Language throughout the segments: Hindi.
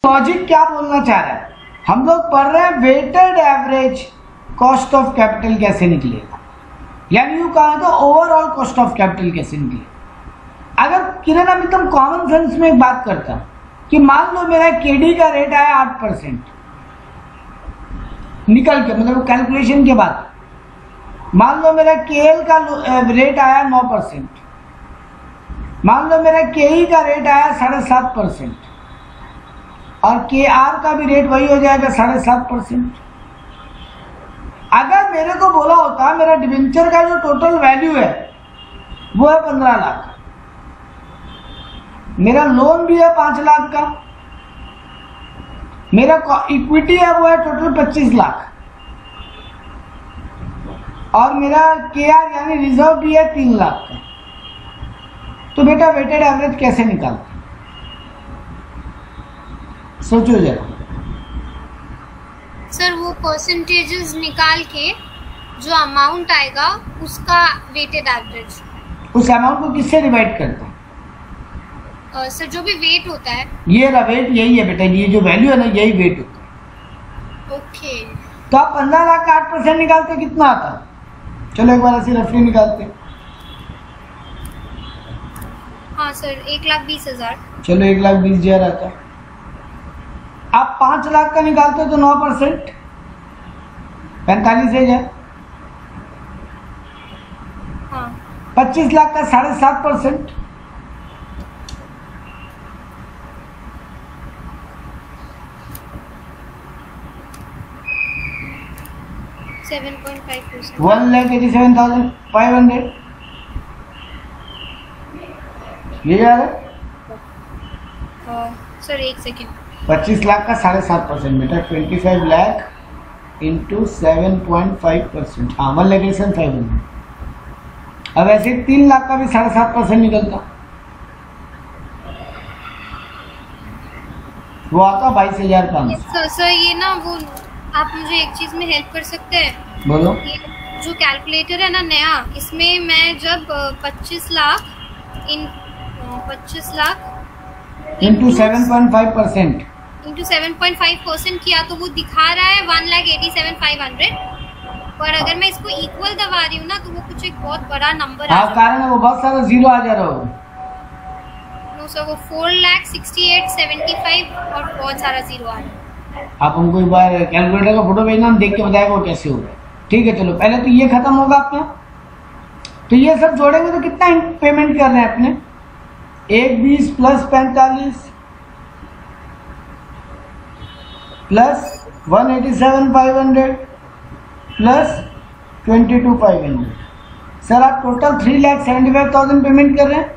लॉजिक क्या बोलना चाह रहा है, हम लोग पढ़ रहे हैं weighted average cost of capital कैसे निकलेगा, यानी यूं कहा तो ओवरऑल कॉस्ट ऑफ कैपिटल कैसे निकलेगा। अगर किरण अभी तुम कॉमन सेंस में एक बात करता कि मान लो मेरा केडी का रेट आया 8% निकल के, मतलब कैलकुलेशन के बाद, मान लो मेरा केएल का रेट आया 9%, मान लो मेरा केई का रेट आया 7.5% और केआर का भी रेट वही हो जाएगा 7.5%। अगर मेरे को बोला होता मेरा डिवेंचर का जो टोटल वैल्यू है वो है 15 लाख, मेरा लोन भी है 5 लाख का, मेरा इक्विटी है वो है टोटल 25 लाख और मेरा केआर यानी रिजर्व भी है 3 लाख का, तो बेटा वेटेड एवरेज कैसे निकालते, सोचो जरा। सर वो परसेंटेजेस निकाल के जो अमाउंट आएगा उसका वेटेड एवरेज, उस अमाउंट को किससे डिवाइड करते हैं? सर जो भी वेट होता है, ये वेट यही है बेटा, ये जो वैल्यू है ना यही वेट होता है। ओके, तो आप 15 लाख का 8% निकालते कितना आता है? चलो एक बार ऐसे रफली निकालते हैं। हाँ सर 1,20,000। चलो 1,20,000 आता है। आप 5 लाख का निकालते हो तो 9% 45,000। हाँ 25 लाख का 7.5%, 7.5%, 1,87,500 ये जा रहा है। सर एक सेकेंड, 25 लाख का 7.5% बेटा 25 लाख इंटू 7.5%, हाँ 1,87,500। अब ऐसे 3 लाख का भी 7.5% निकलता, वो आता 22,500। सर ये ना वो आप मुझे एक चीज में हेल्प कर सकते हैं? बोलो। ये जो कैलकुलेटर है ना नया, इसमें मैं जब 25 लाख इंटू 7.5% इंटू 7.5% किया तो वो दिखा रहा है 1,87,500, पर अगर मैं इसको इक्वल दबा रही हूँ ना तो वो कुछ एक बहुत बड़ा नंबर हाँ, कारण है वो बहुत सारा जीरो आ जा रहा होगा। नो सर वो 4,68,75 और बहुत सारा जीरो आ रहा है। आप हमको एक बार कैलकुलेटर का फोटो भेजना, हम देख के बताएगा वो कैसे होगा। ठीक है, चलो पहले तो ये खत्म होगा अपना, तो ये सब जोड़ेंगे तो कितना पेमेंट कर रहे हैं अपने? 1,20 प्लस 45 प्लस 1,87,500 प्लस 22,500। सर आप टोटल 3,75,000 पेमेंट कर रहे हैं।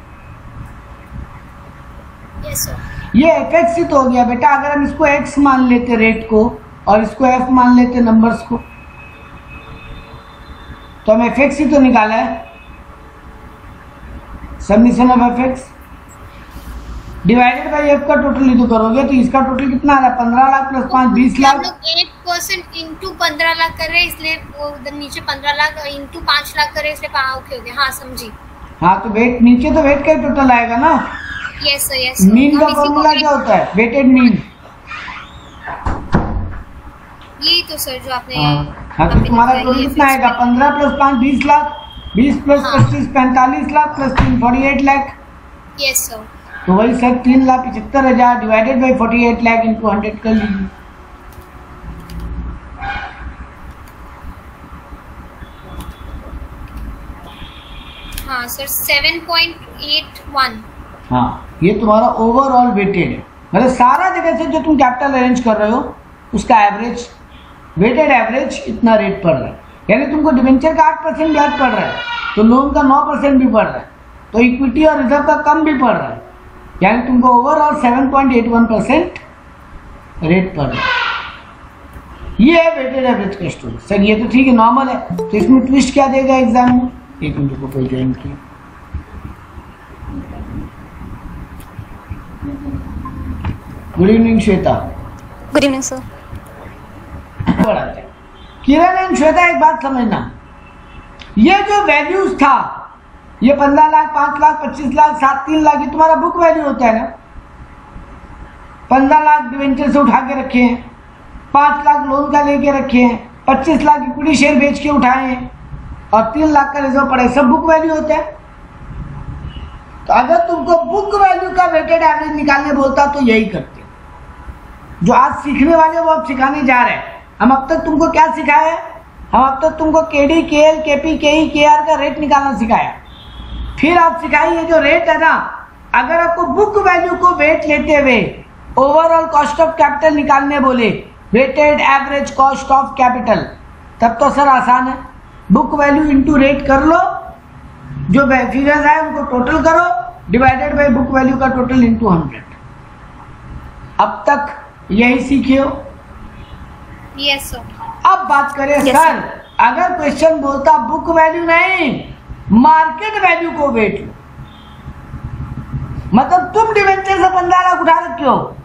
Yes sir. ये एफएक्स ही तो हो गया बेटा, अगर हम इसको एक्स मान लेते रेट को और इसको एफ मान लेते नंबर्स को, तो हम एफएक्स ही तो निकाला है। Summation of FX divided by F का टोटल ही तो करोगे, तो इसका टोटल कितना आ रहा है? 15 लाख प्लस 5 20 लाख। हम लोग 8% इंटू 15 लाख कर रहे हैं, इसलिए वो उधर नीचे 15 लाख इंटू 5 लाख कर रहे हैं, इसलिए ओके हो गया। हाँ समझी। हाँ तो वेट नीचे तो वेट का ही टोटल आएगा ना। Yes sir yes. मीन का फॉर्मूला क्या होता है? Weighted mean. यही तो सर जो आपने। हाँ तो तुम्हारा टोटल कितना आएगा? 15 plus 5 20 lakh, 20 plus 25 45 lakh plus 3 48 lakh. Yes sir. तो वही sir 3,75,000 divided by 48 lakh into 100 कर लीजिए। हाँ सर 7.81। हाँ ये तुम्हारा ओवरऑल वेटेड है, मतलब सारा जगह से जो तुम कैपिटल अरेंज कर रहे हो उसका एवरेज वेटेड एवरेज इतना रेट पड़ रहा है। यानी तुमको डिवेंचर का 8% ब्याज पड़ रहा है, तो लोन का 9% भी पड़ रहा है, तो इक्विटी और रिजर्व का कम भी पड़ रहा है, यानी तुमको ओवरऑल 7.81% रेट पड़ रहा है। ये है वेटेड एवरेज का स्टोरी। सर ये तो ठीक है, नॉर्मल है, तो इसमें ट्विस्ट क्या देगा एग्जाम में? एक मिनट को कोई ज्वाइन किया। Good evening Shweta. Good evening sir. Kiran and Shweta एक बात समझना, ये जो वैल्यूज था, ये 15 लाख 5 लाख 25 लाख 7 3 लाख, ये तुम्हारा बुक वैल्यू होता है ना। 15 लाख डिवेंचर से उठा के रखे हैं, 5 लाख लोन का लेके रखे हैं, 25 लाख इक्विटी शेयर बेच के उठाए हैं और 3 लाख का रिजर्व पड़ा है। सब बुक वैल्यू होता है। तो अगर तुमको बुक वैल्यू का वेटेड एवरेज निकालने बोलता तो यही करते। जो आज सीखने वाले वो अब सिखाने जा रहे हैं। हम अब तक तुमको क्या सिखाया है? हम अब तक तुमको केडी, केएल, केपी, केई, केआर का रेट निकालना सिखाया। फिर आप सिखाइए जो रेट है ना, अगर आपको बुक वैल्यू को वेट लेते हुए ओवरऑल कॉस्ट ऑफ कैपिटल निकालने बोले, weighted average cost of capital, तब तो सर आसान है। बुक वैल्यू इंटू रेट कर लो, जो फिगर्स आए उनको टोटल करो, डिवाइडेड बाय बुक वैल्यू का टोटल इंटू 100। अब तक यही सीखे हो? Yes sir. अब बात करें सर, अगर क्वेश्चन बोलता बुक वैल्यू नहीं, मार्केट वैल्यू को वेट लो, मतलब तुम डिवेंचर से 15 लाख उठा रखे हो,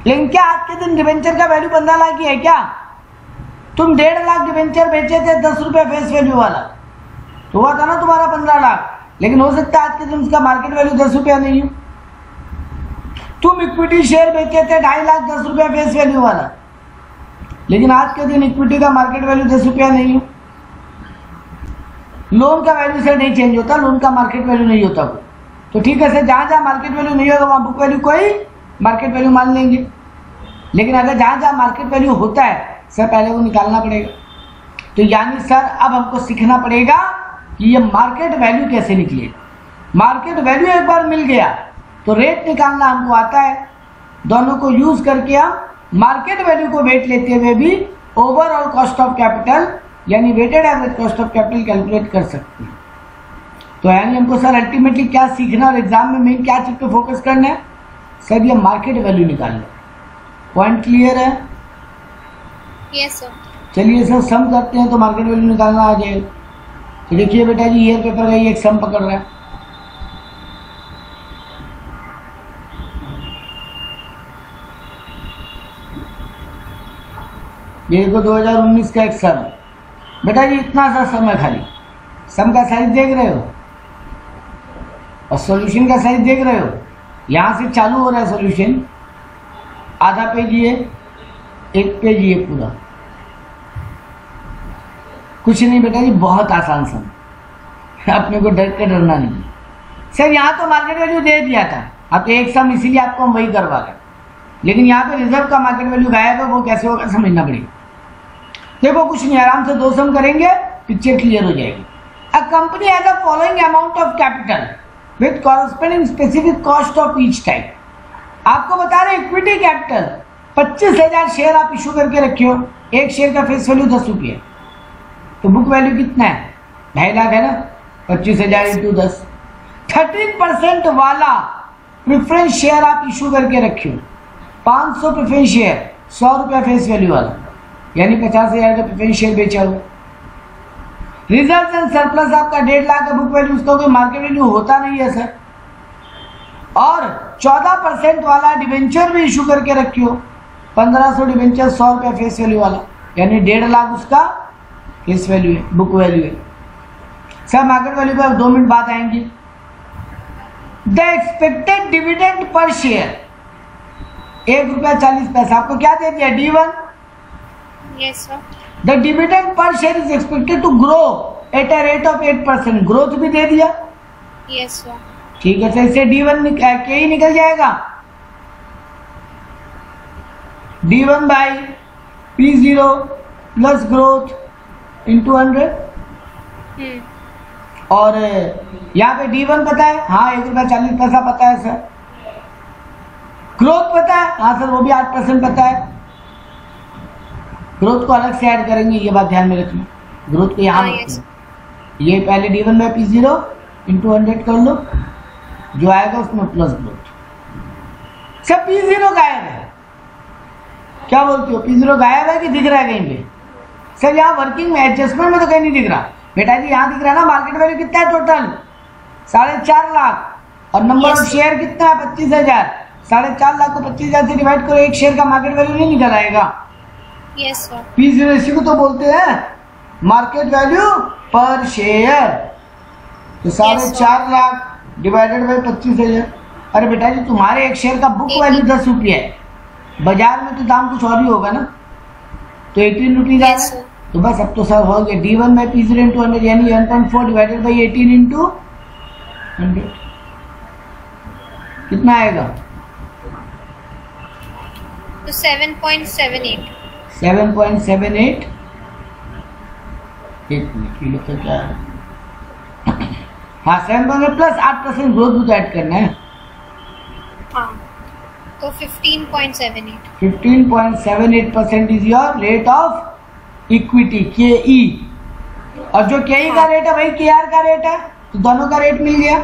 लेकिन क्या आज के दिन डिवेंचर का वैल्यू 15 लाख ही है क्या? तुम 1.5 लाख डिवेंचर बेचे थे 10 रुपए फेस वैल्यू वाला, तो हुआ था ना तुम्हारा 15 लाख, लेकिन हो सकता है आज के दिन उसका मार्केट वैल्यू 10 रुपया नहीं हो। तुम इक्विटी शेयर बेचे थे 2.5 लाख 10 रुपया फेस वैल्यू वाला, लेकिन आज के दिन इक्विटी का मार्केट वैल्यू 10 रुपया नहीं हो। लोन का वैल्यू से नहीं चेंज होता, लोन का मार्केट वैल्यू नहीं होता वो, तो ठीक है सर, जहां जहां मार्केट वैल्यू नहीं होगा वहां बुक वैल्यू को ही मार्केट वैल्यू मान लेंगे। लेकिन अगर जहां जहां मार्केट वैल्यू होता है सर, पहले वो निकालना पड़ेगा। तो यानी सर अब हमको सीखना पड़ेगा कि ये मार्केट वैल्यू कैसे निकले। मार्केट वैल्यू एक बार मिल गया तो रेट निकालना हमको आता है। दोनों को यूज करके हम मार्केट वैल्यू को वेट लेते हुए भी ओवरऑल कॉस्ट ऑफ कैपिटल यानी weighted average cost of capital calculate कर सकते हैं। तो यानी हमको सर अल्टीमेटली क्या सीखना और एग्जाम में मेन क्या चीज पे फोकस करना है? सर ये मार्केट वैल्यू निकालना। पॉइंट क्लियर है? Yes sir. चलिए सर सम करते हैं तो मार्केट वैल्यू निकालना आ जाएगा। तो देखिए बेटा जी, ईयर पेपर का ये एक सम पकड़ रहा है। ये देखो 2019 का एक सम। बेटा जी इतना सा सम है, खाली सम का साइज देख रहे हो और सॉल्यूशन का साइज देख रहे हो। यहां से चालू हो रहा है सॉल्यूशन, आधा पेज ये, एक पेज ये पूरा। कुछ नहीं बेटा जी, बहुत आसान सम, अपने को डर के डरना नहीं। सर यहाँ तो मार्केट वैल्यू दे दिया था, अब एक सम इसीलिए आपको हम वही करवा रहे, लेकिन यहाँ पे रिजर्व का मार्केट वैल्यू गायब है, वो कैसे होगा समझना पड़ेगा। देखो कुछ नहीं, आराम से 2 सम करेंगे, पिक्चर क्लियर हो जाएगी। A company has the following amount of capital with corresponding specific cost of each type. आपको बता रहे इक्विटी कैपिटल 25,000 शेयर आप इशू करके रखे हो, एक शेयर का फेस वैल्यू 10 रुपये, तो बुक वैल्यू कितना है? 2.5 लाख है ना, 25,000 इंटू 10। 13% वाला प्रेफरेंस शेयर आप इशू करके रखे हो, 500 प्रेफरेंस शेयर, 100 रुपया फेस वैल्यू वाला, यानी 50,000 का प्रेफरेंस शेयर बेचा हुआ। रिजर्व एंड सरप्लस आपका 1.5 लाख का बुक वैल्यू, उसका कोई मार्केट वैल्यू होता नहीं है सर। और 14% वाला डिवेंचर भी इशू करके रखे हो, 1500 डिवेंचर, 100 रुपया फेस वैल्यू वाला, यानी 1.5 लाख उसका फेस वैल्यू है, बुक वैल्यू है। सर मार्केट वैल्यू पर 2 मिनट बाद आएंगे। The expected dividend per share ₹1.40। आपको क्या दे दिया? D1। Yes sir. The dividend per share is expected to grow at a rate of 8%। Growth भी दे दिया। Yes sir. ठीक है, सर इससे D1 के ही निकल जाएगा, D1 by P0 plus growth into 100। और यहाँ पे D1 पता है, हाँ ₹1.40 पता है सर। ग्रोथ पता है, हाँ सर वो भी 8% पता है। ग्रोथ को अलग से ऐड करेंगे, ये बात ध्यान में रखना। ग्रोथ को यहाँ ये पहले D1 बाई P0 इंटू 100 कर लो, जो आएगा उसमें प्लस ग्रोथ। सब P0 गायब है, क्या बोलती हो? P0 गायब है कि दिख रहा है कहीं पे? सर यहाँ वर्किंग में एडजस्टमेंट में तो कहीं नहीं दिख रहा बेटा जी। यहाँ दिख रहा है ना, मार्केट वैल्यू कितना है टोटल? 4.5 लाख, और नंबर ऑफ शेयर कितना है? 25,000। 4.5 लाख को 25,000 से डिवाइड करो, एक शेयर का मार्केट वैल्यू नहीं निकल आएगा। Yes sir. P0 इसी को तो बोलते हैं मार्केट वैल्यू पर शेयर। तो 4.5 लाख डिवाइडेड बाई 25,000। अरे बेटा जी तुम्हारे एक शेयर का बुक वैल्यू 10 रुपया है, बाजार में तो दाम कुछ और ही होगा ना, तो 18 रुपीज आ रहा है। तो बस अब तो सर हो गया D1 बाई P0 इंटू 100 यानी 1.4 डिवाइडेड बाई 18 इंटू 100 कितना आएगा? तो 7.78। 7.78 एक मिनट ये तो क्या है, हाँ 7 प्लस 8% ग्रोथ भी तो ऐड करना है। हाँ तो 15.78। 15.78% is your rate of equity KE, और जो KE का रेट है वही KR का रेट है, तो दोनों का रेट मिल गया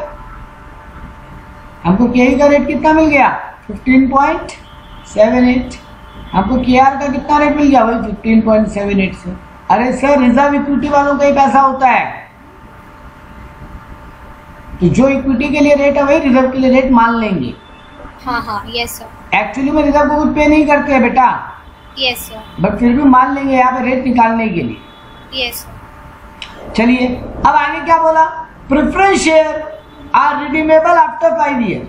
हमको। KE का रेट कितना मिल गया? 15.78। हमको KR का कितना रेट मिल गया? वही 15.78 से। अरे सर रिजर्व इक्विटी वालों का ही पैसा होता है, तो जो इक्विटी के लिए रेट है वही रिजर्व के लिए रेट मान लेंगे। हाँ हाँ यस सर। एक्चुअली में रिजर्व को कुछ पे नहीं करते हैं बेटा, यस सर। बट फिर भी मान लेंगे यहाँ पे रेट निकालने के लिए। Yes sir. चलिए अब आगे क्या बोला? Preference share are redeemable after 5 year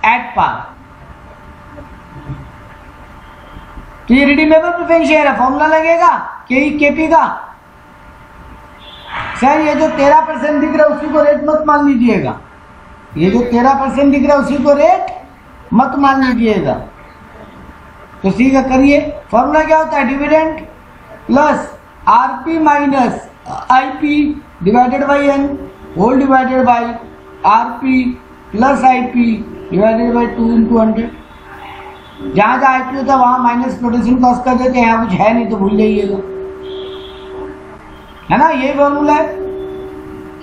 at par. तो ये रिडीमेबल प्रेफरेंस शेयर है, फॉर्मूला लगेगा KE/KP का। सर ये जो 13% दिख रहा है उसी को रेट मत मान लीजिएगा, ये जो 13% दिख रहा है उसी को रेट मत मान लीजिएगा। तो सी का करिए, फॉर्मूला क्या होता है? Dividend plus RP minus IP divided by N whole divided by RP plus IP divided by 2 into 100। जहां जहां IP होता है वहां माइनस प्रोडक्शन कॉस्ट कर देते हैं, यहाँ कुछ है नहीं तो भूल जाइएगा, है ना, यही फॉर्मूला है।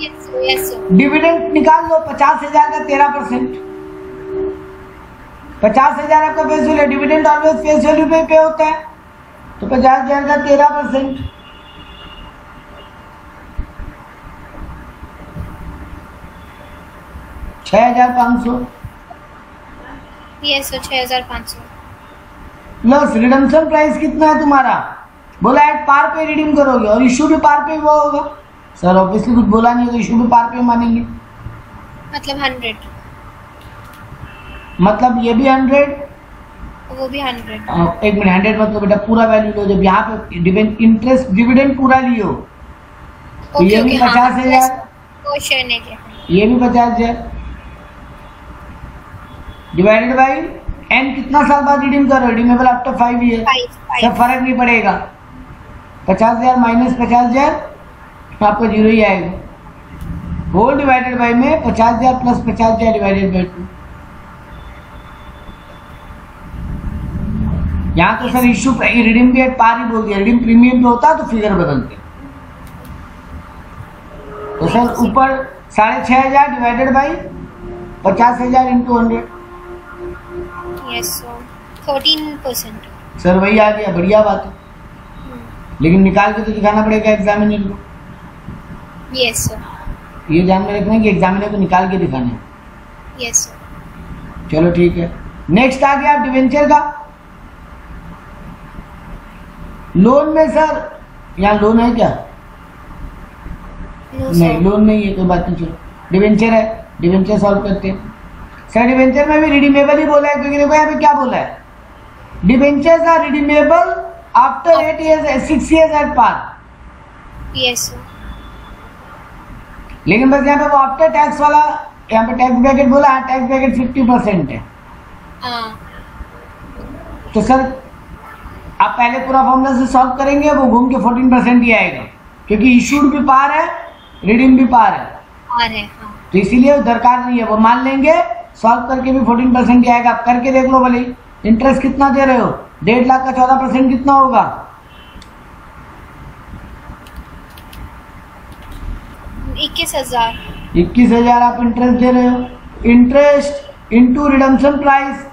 Yes sir. डिविडेंड निकाल लो, 50,000 का 13%, 50,000 आपका face value, dividend always face value पे पे होता है, तो 50,000 का 13% 6,500 yes sir 6,500 plus redemption price कितना है तुम्हारा? बोला एट पार पे रिडीम करोगे और इशू भी पार पे हुआ होगा। सर ऑब्वियसली कुछ बोला नहीं होगा, इशू भी पार पे मानेंगे, मतलब 100, मतलब ये भी 100, वो भी 100। एक मिनट 100 मतलब बेटा पूरा वैल्यू लो, जब यहाँ पे इंटरेस्ट डिविडेंड पूरा लियो तो ये भी 50,000, वो शेयर नहीं किया, ये भी 50,000 डिवाइडेड बाई N कितना साल बाद रिडीम करो? Redeemable after 5 year. सब फर्क नहीं पड़ेगा, 50,000 माइनस 50,000 आपको जीरो ही आएगा, होल डिवाइडेड बाई में 50,000 प्लस 50,000 डिवाइडेड बाई 2। यहाँ तो सर इशू रिडीम भी एट पार ही बोल दिया, रिडीम प्रीमियम पे होता तो फिगर बदलते। तो सर ऊपर 6,500 divided by 50,000 into 100। Yes sir 13%। Sir वही आ गया, बढ़िया बात है, लेकिन निकाल के तो दिखाना पड़ेगा एग्जामिनर को। Yes sir. ये ध्यान में रखना कि एग्जामिनर को निकाल के दिखाना है। Yes sir. चलो ठीक है, नेक्स्ट आ गया डिवेंचर का। लोन में सर यहाँ लोन है क्या? नहीं लोन नहीं है, कोई बात नहीं, चलो डिवेंचर है, डिवेंचर सॉल्व करते हैं। सर डिवेंचर में भी रिडीमेबल ही बोला है, क्योंकि देखो यहाँ पे क्या बोला है? Debentures are redeemable after 8 years 6 years at par. Yes sir. लेकिन बस यहाँ पे वो आफ्टर टैक्स वाला, यहाँ पे टैक्स ब्रैकेट बोला है, टैक्स ब्रैकेट 50% है। तो सर आप पहले पूरा फॉर्मूला से सॉल्व करेंगे, वो घूम के 14% ही आएगा, क्योंकि इशूड भी पार है, रिडीम भी पार है, हाँ। तो इसीलिए दरकार नहीं है, वो मान लेंगे, सॉल्व करके भी 14% ही आएगा। आप करके देख लो भले, इंटरेस्ट कितना दे रहे हो? 1.5 लाख का 14% कितना होगा? 21,000। 21,000 आप इंटरेस्ट दे रहे हो, interest into redemption price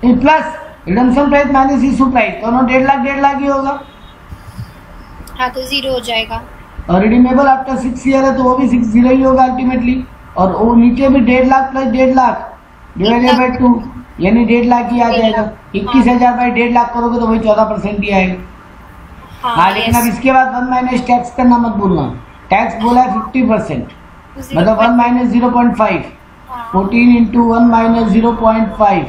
plus redemption price minus issue price, दोनों 1.5 लाख ही होगा। हाँ तो 0 हो जाएगा। और रिडीमेबल आफ्टर 6 ईयर है तो वो भी 60 ही होगा अल्टीमेटली, और वो नीचे भी 1.5 lakh plus 1.5 lakh divided by 2 यानी 1.5 लाख ही आ जाएगा। 21,000 बाई 1.5 लाख करोगे तो वही 14% ही आएगा। हाँ लेकिन अब इसके बाद 1 माइनस टैक्स करना मत भूलना, टैक्स बोला है 50%, मतलब 1 माइनस 0.5 14 इंटू 1 माइनस 0.5,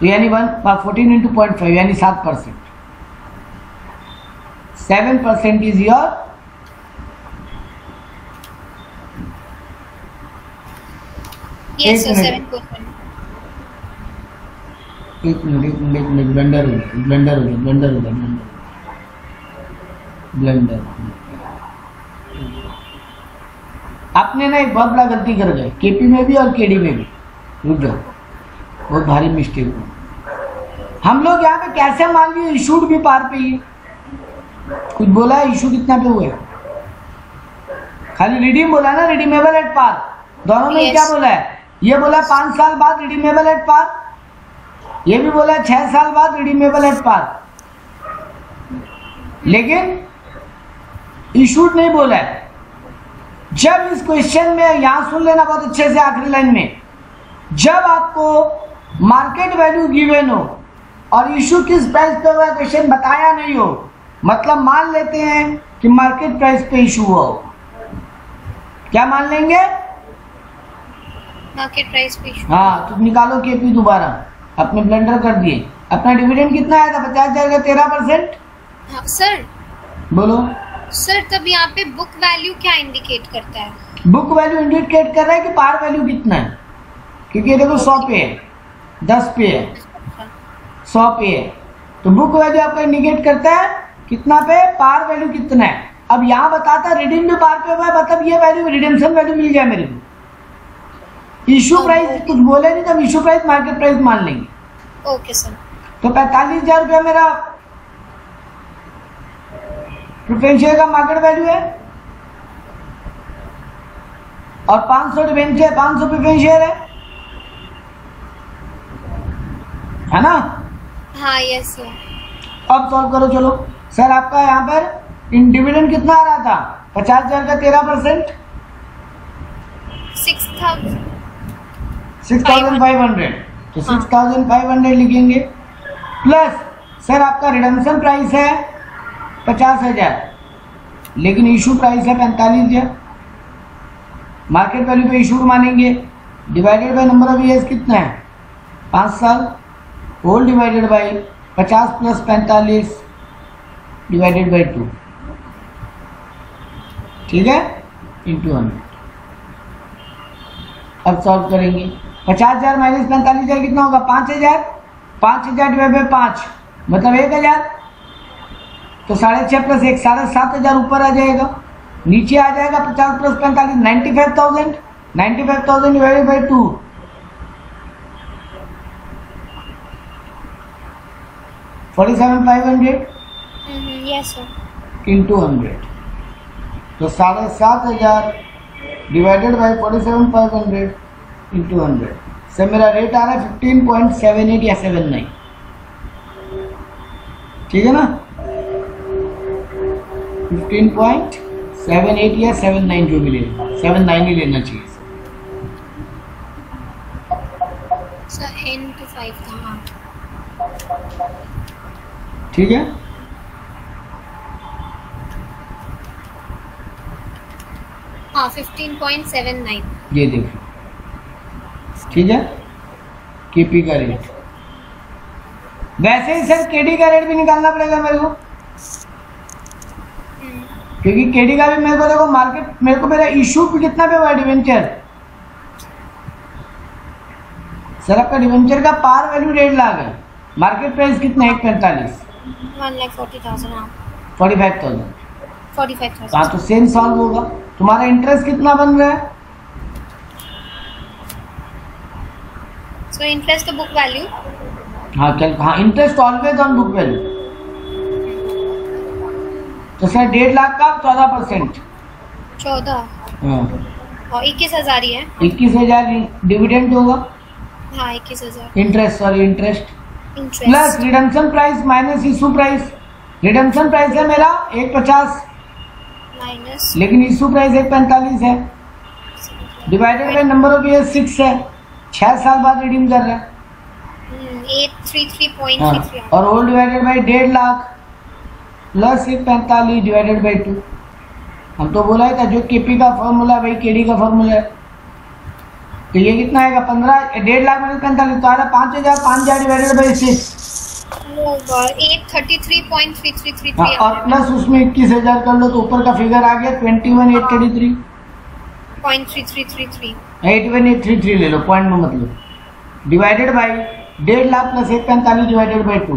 तो यानी 14 इंटू 0.5 यानी 7%. 7% इज योर यस सर 7%. एक मिनट ब्लेंडर हो ब्लेंडर. आपने ना एक बहुत बड़ा गलती कर गए, केपी में भी और केडी में भी. रुक जाओ, बहुत भारी मिस्टेक हुआ. हम लोग यहाँ पे कैसे मान लिए इशूड भी पार पे ही है. कुछ बोला है इशू कितना पे हुआ है? खाली रिडीम बोला ना, रिडीमेबल एट पार. दोनों में क्या बोला है? ये बोला 5 साल बाद रिडीमेबल एट पार, ये भी बोला 6 साल बाद रिडीमेबल एट पार, लेकिन इशूड नहीं बोला है. जब इस क्वेश्चन में, यहां सुन लेना बहुत अच्छे से आखिरी लाइन में, जब आपको मार्केट वैल्यू गिवन हो और इशू किस प्राइस पे हुआ क्वेश्चन बताया नहीं हो, मतलब मान लेते हैं कि मार्केट प्राइस पे इशू हुआ हो. क्या मान लेंगे? मार्केट प्राइस पे इशू. हाँ, तो निकालो केपी दोबारा. अपने ब्लेंडर कर दिए. अपना डिविडेंड कितना आया था? 50,000 का 13%. हाँ, सर बोलो सर. तब यहाँ पे बुक वैल्यू क्या इंडिकेट करता है? बुक वैल्यू इंडिकेट कर रहा है कि पार वैल्यू कितना है, क्योंकि ये देखो 100 पे है, 10 पे है, 100 पे है, तो बुक वैल्यू आपका इंडिकेट करता है कितना पे, पार वैल्यू कितना है. अब यहाँ बताता रिडीम भी पार पे हुआ है, मतलब ये वैल्यू रिडेम्पशन वैल्यू मिल जाए मेरे को. इशू प्राइस कुछ बोले नहीं, तब इशू प्राइस मार्केट प्राइस मान लेंगे. Okay sir. तो 45,000 रुपया मेरा प्रेफरेंस शेयर का मार्केट वैल्यू है और 500 डिबेंचर, 500 प्रेफरेंस शेयर है ना? हाँ यस सर. अब सॉल्व करो. चलो सर, आपका यहाँ पर इन डिविडेंड कितना आ रहा था? 50,000 का 13%, 6,500. तो 6,500 लिखेंगे प्लस सर आपका रिडम्पशन प्राइस है 50,000, लेकिन इशू प्राइस है 45,000. मार्केट वैल्यू पे इशूड मानेंगे, divided by number of years कितना है? 5 साल, whole divided by 50 plus 45 divided by 2. ठीक है, इंटू 100. अब सॉल्व करेंगे. 50,000 माइनस 45,000 कितना होगा? 5,000. 5,000 डिवाइड बाय 5 मतलब 1,000. तो 6.5 प्लस 1 7,500 ऊपर आ जाएगा. नीचे आ जाएगा 50 plus 45 95,000. 95,000 divided by 2 47,500 yes sir. Into 100. तो 7,500 डिवाइडेड बाय 47,500 इंटू 100. सर मेरा रेट आ रहा है 15.78 या 79. ठीक है ना? 15.78 या 79 जो भी लेना, 79 ही लेना चाहिए सर. n to 5 था. हाँ ठीक है. हाँ 15.79. ये देखो. ठीक है, केपी का रेट. वैसे ही सर केडी का रेट भी निकालना पड़ेगा मेरे को, क्योंकि केडी का भी मेरे को देखो मार्केट, मेरे को मेरा इशू भी कितना पे हुआ डिवेंचर. सर आपका डिवेंचर का पार वैल्यू 1.5 लाख है, मार्केट प्राइस कितना है? 145. 1,40,000. 45,000. 45,000. हाँ, तो सेम सॉल्व होगा. तुम्हारा इंटरेस्ट कितना बन रहा है? So interest book value. हाँ चल, हाँ interest always on book value. तो सर 1.5 लाख का 14%. 14. हाँ, और 21,000 ही है. 21,000 डिविडेंड होगा. हाँ 21,000. Interest, sorry interest interest plus redemption price minus issue price. Redemption price है मेरा 150, माइनस, लेकिन इशू प्राइस 145 है. Divided by number of year 6 है, 6 साल बाद रिडीम कर रहा है. 833.33. और whole divided by 1.5 lakh plus 145 divided by 2. हम तो बोला ही था जो केपी का फॉर्मूला है वही केडी का फॉर्मूला है. तो ये कितना आएगा 15, 1.5 लाख माइनस 45 तो आ रहा 5,000, 5,000 डिवाइडेड बाई 6 833.3333 और प्लस उसमें 21,000 कर लो तो ऊपर का फिगर आ गया 21,833 0.3333 81,833 ले लो पॉइंट में मतलब divided by 1.5 lakh plus 145 divided by 2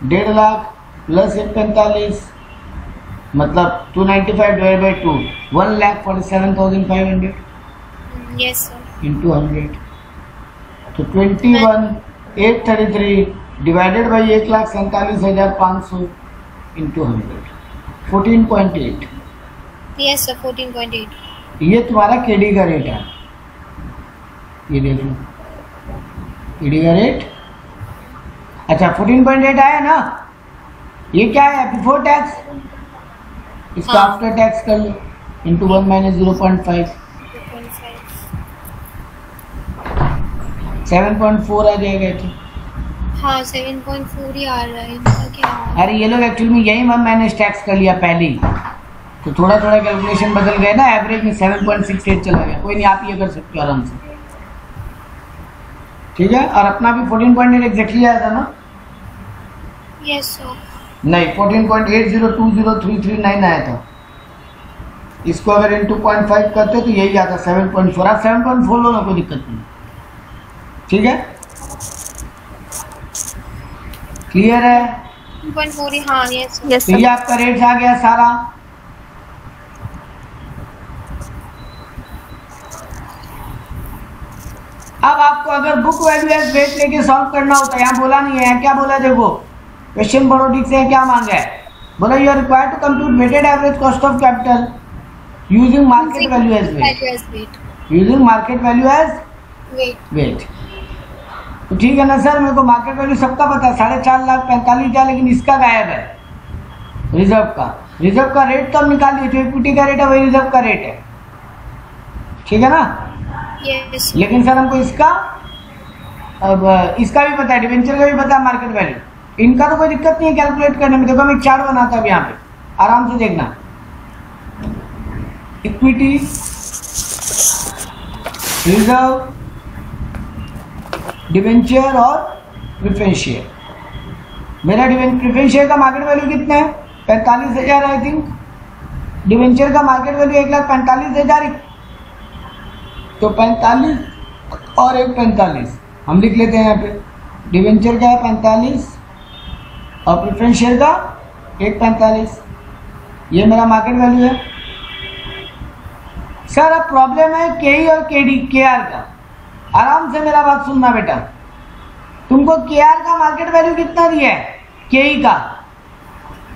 1.5 lakh plus 145 मतलब 295 divided by 2 1,47,500 yes sir into 100 तो 21,833 divided by 1,47,500 into 100 14.8 yes sir 14.8 ये तुम्हारा केडी का रेट है। ये देख लो केडी का रेट अच्छा 14.8 आया ना। ये क्या है बिफोर टैक्स इसका आफ्टर टैक्स कर लो into 1 minus 0.5 7.4 आ जाएगा तो हाँ 7.4 ही आ रहा है इनका क्या है? अरे ये लोग एक्चुअली में यही मैंने टैक्स कर लिया पहले ही तो थोड़ा थोड़ा कैलकुलेशन बदल गए ना एवरेज में 7.68 चला गया। कोई नहीं आप ये कर सकते हो आराम से ठीक है। और अपना भी 14.8 एग्जैक्टली आया था ना। यस सर नहीं 14.80203339 आया था। इसको अगर इन 2.5 करते तो यही आता 7.4 आप 7.4 लो ना कोई दिक्कत नहीं ठीक है। क्लियर है 2.4 हाँ यस तो ये आपका रेट आ गया सारा। अब आपको अगर बुक वैल्यू एज वेट लेके सॉल्व करना होता है यहाँ बोला नहीं है क्या बोला देखो क्वेश्चन पढ़ो ठीक से क्या मांगा है बोला you are required to compute weighted average cost of capital using market value as weight using market value as weight तो ठीक है ना सर मेरे को मार्केट वैल्यू सबका पता है 4,45,45,000 लेकिन इसका गायब है रिजर्व का रेट तो हम निकाल लिए जो इक्विटी का रेट है वही रिजर्व का रेट है ठीक है ना। यस लेकिन सर हमको इसका अब इसका भी पता है डिवेंचर का भी पता है मार्केट वैल्यू इनका तो कोई दिक्कत नहीं है कैलकुलेट करने में। देखो मैं एक चार्ट बनाता हूँ यहाँ पे आराम से देखना इक्विटी रिजर्व डिवेंचर और प्रेफरेंस शेयर। मेरा प्रेफरेंस शेयर का मार्केट वैल्यू कितना है 45,000 आई थिंक डिवेंचर का मार्केट वैल्यू 1,45,000 तो 45 और 1,45 हम लिख लेते हैं यहाँ पे डिवेंचर का है 45 और प्रेफरेंस शेयर का 1,45 ये मेरा मार्केट वैल्यू है। सर अब प्रॉब्लम है के और के आर का आराम से मेरा बात सुनना बेटा तुमको के आर का मार्केट वैल्यू कितना दिया है के का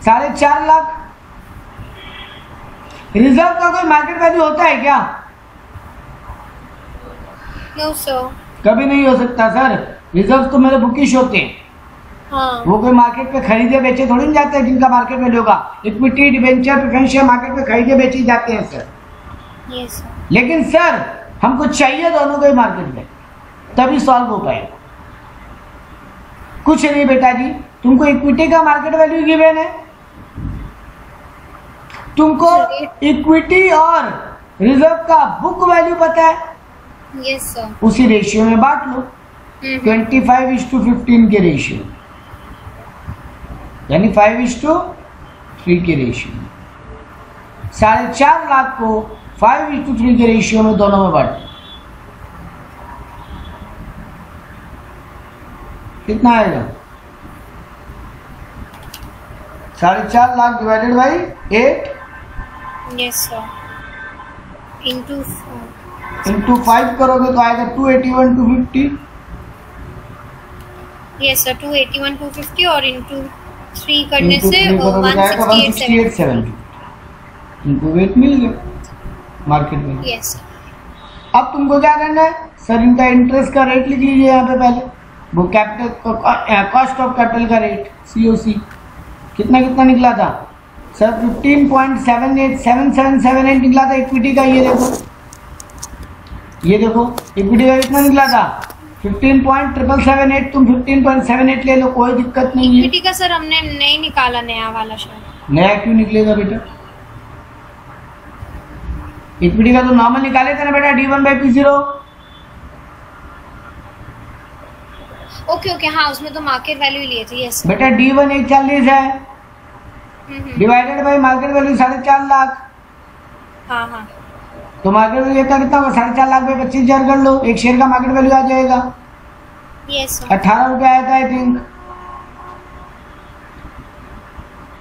4.5 लाख। रिजर्व का कोई मार्केट वैल्यू होता है क्या नो सर कभी नहीं हो सकता सर रिजर्व तो मेरे बुकिश होते हैं हाँ वो कोई मार्केट पे खरीदे बेचे थोड़ी नहीं जाते हैं जिनका मार्केट वैल्यू होगा। Equity debenture preference share market पे खरीदे बेचे जाते हैं सर यस सर लेकिन सर हमको चाहिए दोनों को ही मार्केट में तभी सॉल्व हो पाएगा। कुछ नहीं बेटा जी तुमको इक्विटी का मार्केट वैल्यू गिवन है तुमको इक्विटी और रिजर्व का बुक वैल्यू पता है यस सर उसी रेशियो में बांट लो 25:15 के रेशियो यानी 5:3 के रेशियो 4.5 लाख को 5:3 के रेशियो में दोनों में बांट कितना आएगा 4.5 lakh divided by 8 yes sir into 5 करोगे तो आएगा 281,250 यस सर 281,250 और इंटू 3 करने से 168,750 इनको वेट मिल गया मार्केट में। यस अब तुमको क्या करना है सर इनका इंटरेस्ट का रेट लिख लीजिए यहाँ पे पहले वो कैपिटल कॉस्ट ऑफ कैपिटल का रेट COC कितना निकला था सर 15.7778 निकला था इक्विटी का। ये देखो इक्विटी का कितना निकला था 15.778 तुम 15.78 ले लो कोई दिक्कत नहीं है। इक्विटी का सर हमने नहीं निकाला नया वाला शायद नया क्यों निकलेगा बेटा इक्विटी का तो नॉर्मल निकाले थे ना बेटा D1/P0 ओके ओके, हाँ उसमें तो मार्केट वैल्यू ही लिए थे। यस बेटा D1 140 है, divided by market value 4.5 lakh. हाँ हाँ तो मार्केट वैल्यू का कितना होगा? 4.5 लाख पे 25,000 कर लो, एक शेयर का मार्केट वैल्यू आ जाएगा यस 18 रुपए आया था आई थिंक,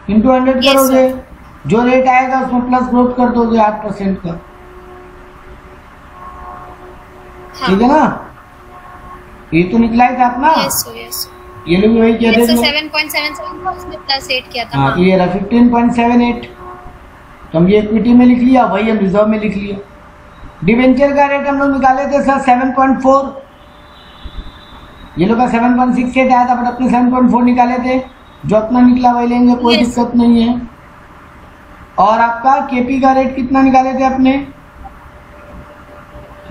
इंटू 100 Yes, करोगे, जो रेट आएगा उसमें प्लस ग्रोथ कर दोगे 8% का। ठीक है ना? ये तो निकला ही था अपना। यस यस ये लोग वही कहते थे 7.77 था, उसमें प्लस 8 किया था। हाँ, तो ये रहा 15.78। तो हम ये इक्विटी में लिख लिया, वही हम रिजर्व में लिख लिया। डिवेंचर का रेट हम लोग निकाले थे सर 7.4, ये लोग का 7.68 आया था, बट अपने 7.4 निकाले थे, जो अपना निकला वही लेंगे, कोई Yes. दिक्कत नहीं है। और आपका केपी का रेट कितना निकाले थे अपने?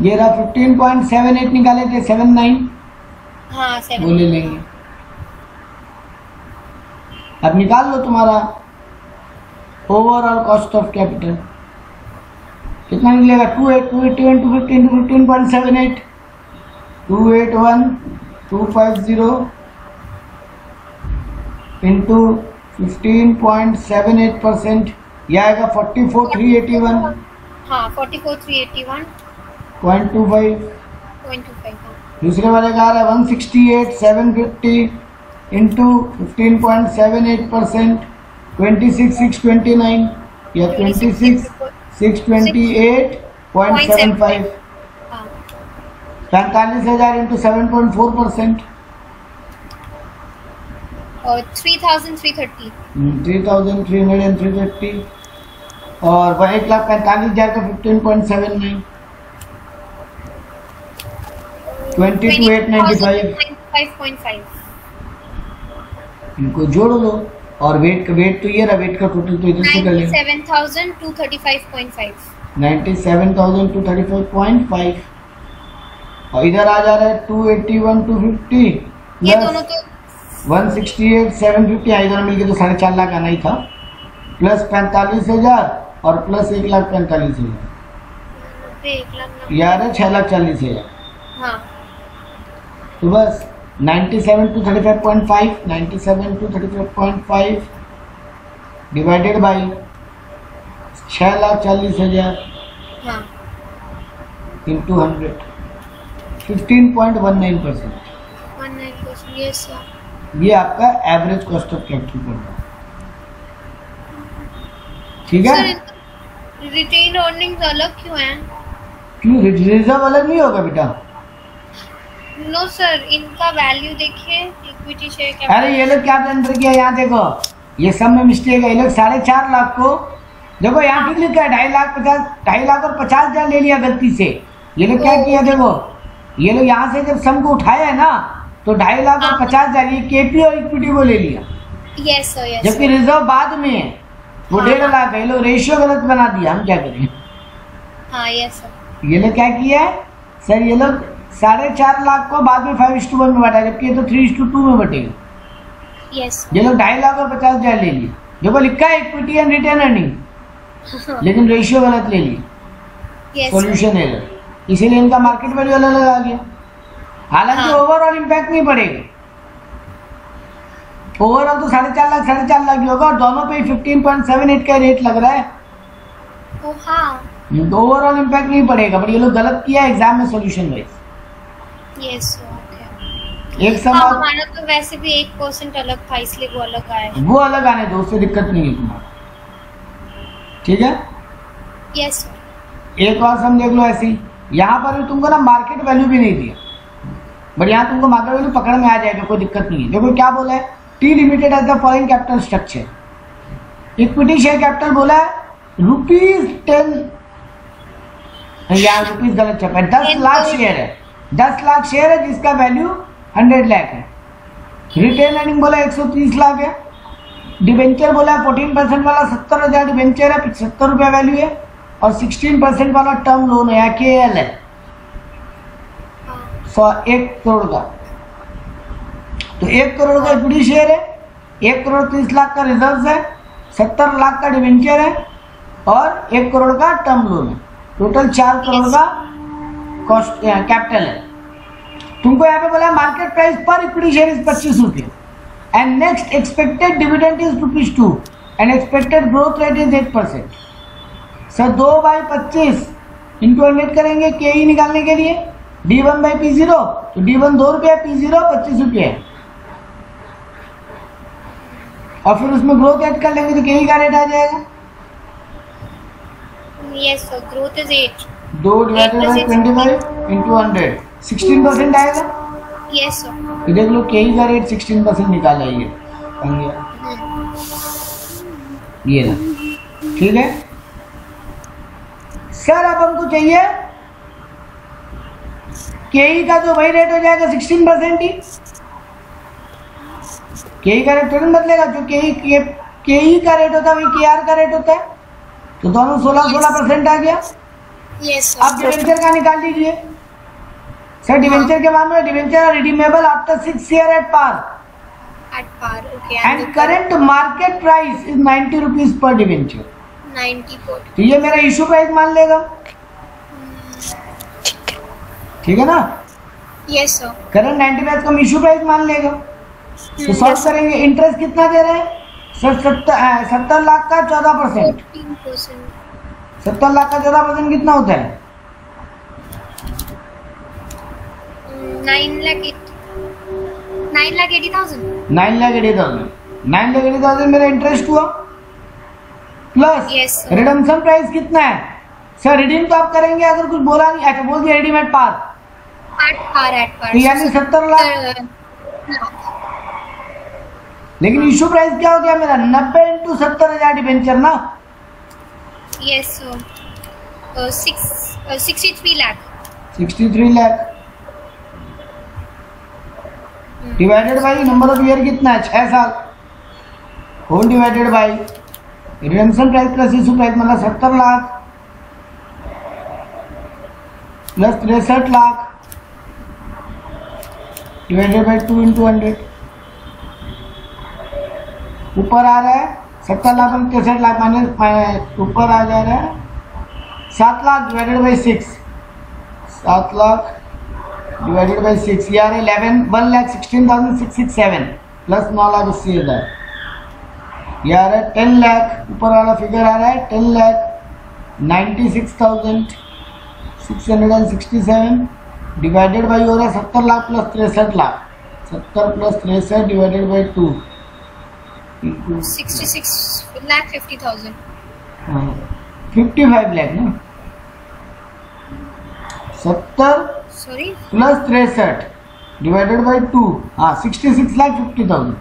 ये रहा 15.78 निकाले थे, 79 हाँ 7 वो ले लेंगे। अब निकाल लो तुम्हारा ओवरऑल कॉस्ट ऑफ कैपिटल कितना निकलेगा? 281 into 15.78 281,250 into 15.78%, यह आएगा 44,381.25। हाँ 44,381.25। दूसरे वाले का आ रहा है 168,750 into 15.78%, 26,629 या 26,628.75, 45,000 into 7.4%, और 3,330 3,330 और 1,45,000 का 15.79, 22,895। 5.5। इनको जोड़ लो और वेट का वेट तो ये रहा, वेट का टोटल तो इधर से कर लेंगे 97,235.5। 97,235.5 और इधर आ जा रहा है 281,250 ये दोनों तो 168,750, इधर मिलके तो 4.5 लाख आना ही था, प्लस 45,000 और प्लस 1,45,000, 1,00,000 यार है 6,40,000। हाँ तो बस 97,235.5 97,235.5 डिवाइडेड बाई 6,40,000 हाँ इंटू 100, 15.19%। 19%। Yes sir. ये आपका एवरेज कॉस्ट ऑफ कैपिटल पड़ रहा है। ठीक है? रिटेन अर्निंग्स अलग क्यों हैं? क्यों रिजर्व अलग नहीं होगा बेटा? नो सर, इनका वैल्यू देखिए, इक्विटी शेयर कैपिटल। अरे ये लोग क्या अंदर किया, यहाँ देखो ये सब में मिस्टेक है। ये लोग 4.5 लाख को देखो यहाँ ठीक लिखा है 2.5 लाख और 50,000 ले लिया गलती से। ये लोग क्या किया देखो, ये लोग यहाँ से जब सम को उठाया है ना तो 2.5 लाख और 50,000 ये केपी और इक्विटी को ले लिया। Yes sir yes. जबकि रिजर्व बाद में है, वो 1.5 लाख है। ये लोग रेशियो गलत बना दिया, हम क्या करें? हाँ यस सर। ये लोग क्या किया है सर, ये लोग 4.5 लाख को बाद में 5:1 में बांटा, जबकि ये तो 3:2 में बटेगा। यस ये लोग 2.5 लाख और 50,000 ले लिए, देखो लिखा है इक्विटी एंड रिटर्न अर्निंग, लेकिन रेशियो गलत ले लिया, यस सॉल्यूशन एरर, इसीलिए इनका मार्केट वैल्यू अलग अलग आ गया। हालांकि ओवरऑल इम्पैक्ट नहीं पड़ेगा, ओवरऑल तो 4.5 लाख ही होगा और दोनों पे 15.78 का रेट लग रहा है, ओ हाँ तो ओवरऑल इम्पैक्ट नहीं पड़ेगा। बट ये लोग गलत किया एग्जाम में सॉल्यूशन वाइज। Yes okay. एक सम हाँ, हमारा तो वैसे भी 1% अलग था, इसलिए वो अलग आया है। वो अलग आने दो, उससे दिक्कत नहीं है तुम्हारा। ठीक है? यस एक बार सम देख लो ऐसी, यहाँ पर भी तुमको ना मार्केट वैल्यू भी नहीं दिया, बट यहाँ तुमको मार्केट वैल्यू पकड़ में आ जाएगा, कोई दिक्कत नहीं है। देखो क्या बोला है, T limited as the following capital structure. Equity share capital बोला है ₹10, यहाँ रुपीज गलत छपा है, 10 लाख शेयर है, 10 लाख शेयर है जिसका वैल्यू 100 लाख है। रिटेन अर्निंग बोला 130 लाख है। डिवेंचर बोला 14% वाला 70,000 डिवेंचर है, 75 रुपया वैल्यू है, और 16% वाला टर्म लोन है, KL है, 1 करोड़ का। तो 1 करोड़ का इक्विटी शेयर है, 1,30 लाख का रिजर्व है, 70 लाख का डिवेंचर है और 1 करोड़ का टर्म लोन है। टोटल 4 करोड़ का कॉस्ट कैपिटल है। तुमको यहाँ पे बोला मार्केट प्राइस पर इक्विटी शेयर इज 25 रुपये and next expected dividend is ₹2 and expected growth rate is 8%। Sir 2/25 into 100 करेंगे के ई निकालने के लिए, D1/P0, तो D1 ₹2, P0 ₹25 और फिर उसमें ग्रोथ ऐड कर लेंगे तो के ई का रेट आ जाएगा। Yes sir, growth is 8। 2 divided by 25 into 100 16% आएगा। Yes sir. तो देख लो के ई का रेट 16% निकाला ये ना, ठीक है सर। अब हमको चाहिए के ई का, जो वही रेट हो जाएगा 16% ही। के ई का रेट थोड़ा बदलेगा, जो के ई का रेट होता है वही के आर का रेट होता है, तो दोनों 16% आ गया। Yes sir. अब डिवेंचर का निकाल लीजिए सर। डिवेंचर के मामले में debenture are redeemable after 6 year at par okay, and current market price is 90 rupees per debenture. 90 per. तो ये मेरा इशू प्राइस मान लेगा, ठीक है ना। Yes sir. करंट 90 प्राइस का इशू प्राइस मान लेगा। तो सॉल्व करेंगे। इंटरेस्ट कितना दे रहे हैं सर? 70 लाख का 14%। 70 लाख का 14% कितना होता है? 9,80,000। 9,80,000 मेरा इंटरेस्ट हुआ प्लस रिडम्पशन प्राइस कितना है सर? रिडीम तो आप करेंगे, अगर कुछ बोला नहीं, अच्छा बोल दिया रिडीम एट पार, तो यानी 70 लाख। लेकिन इशू प्राइस क्या हो गया मेरा? 90 इंटू 70,000 डिवेंचर ना। Yes sir. 63 lakh divided by number of year कितना है? 6 साल, whole divided by redemption price plus issue price, मतलब 70 lakh plus 63 lakh divided by 2 into 100। ऊपर आ रहा है 70 लाख में 63 लाख माइनस, ऊपर आ जा रहा है 7 lakh divided by 6, 7 lakh divided by 6, ये आ रहा है 1,16,667 प्लस 9,80,000, ये आ रहा है 10 लाख। ऊपर वाला फिगर आ रहा है 10,96,667 डिवाइडेड बाई हो रहा है 70 lakh plus 63 lakh, 70 plus 63 divided by 2 66,50,000। 55 lakh ना, 70 प्लस 63 डिवाइडेड बाई 2, हाँ 66,50,000,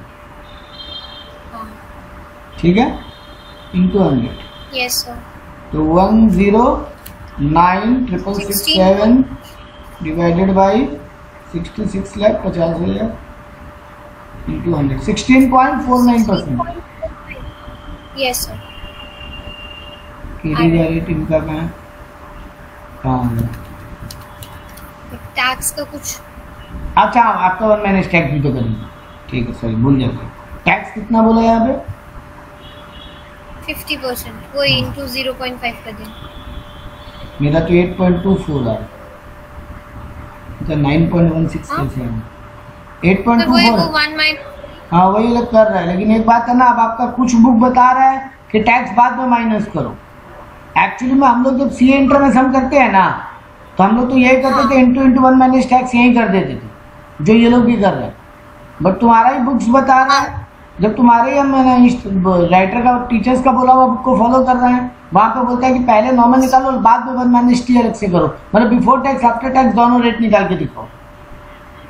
ठीक है, इंटू 100। Yes sir. तो 109,667 divided by 66,50,000 into 100, 16.49%। Yes sir. Rate इनका कहाँ है? टैक्स का कुछ, अच्छा आपका 1 महीने टैक्स भी तो करेंगे, ठीक है, सॉरी भूल जाते। टैक्स कितना बोला यहाँ पे? 50%, वो इंटू 0.5 कर दें। मेरा तो 8.24 है, तो 9.16 कैसे है? 8.24। हाँ वही लोग कर रहा है, लेकिन एक बात है ना, अब आपका कुछ बुक बता रहा है कि टैक्स बाद में माइनस करो। एक्चुअली में हम लोग जब सीए इंटर में सम करते हैं ना, तो हम लोग तो यही करते थे, इंटू 1 माइनस टैक्स यही कर देते थे, जो ये लोग भी कर रहे हैं। बट तुम्हारा ही बुक्स बता रहा है, जब तुम्हारे ही हम राइटर का टीचर्स का बोला हुआ बुक को फॉलो कर रहे हैं, वहाँ पे बोलता है कि पहले नॉर्मल निकालो और बाद में 1 माइनस टी अलग से करो, मतलब बिफोर टैक्स आफ्टर टैक्स दोनों रेट निकाल के दिखाओ।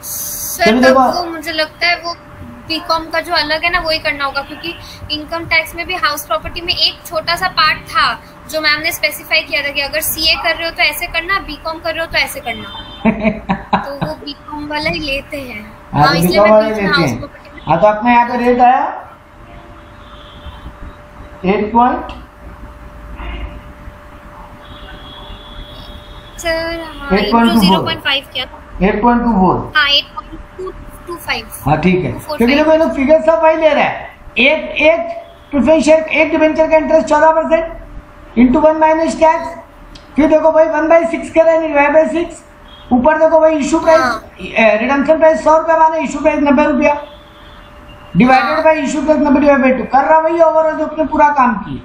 सर तब वो मुझे लगता है वो बीकॉम का जो अलग है ना वही करना होगा, क्योंकि इनकम टैक्स में भी हाउस प्रॉपर्टी में एक छोटा सा पार्ट था जो मैम ने स्पेसिफाई किया था कि अगर सीए कर रहे हो तो ऐसे करना, बीकॉम कर रहे हो तो ऐसे करना। तो वो बीकॉम वाला ही लेते हैं। हाँ, इसलिए मैं हाउस प्रॉपर्टी में। हाँ तो अपने यहाँ पे रेट आया 8.24। हाँ 8.225। हाँ ठीक है, क्योंकि देखो ये लोग फिगर सब वही ले रहा है। एक प्रेफरेंस शेयर, एक डिवेंचर का इंटरेस्ट 14% इंटू 1 माइनस टैक्स, फिर देखो भाई 1/6 करें डिवाइड बाई 6, ऊपर देखो भाई इशू प्राइस, रिडम्पशन प्राइस 100 रुपया माने इशू प्राइस 90 रुपया, divided by issue price 90 divide by 2, कर रहा वही ओवरऑल जो अपने पूरा काम किया।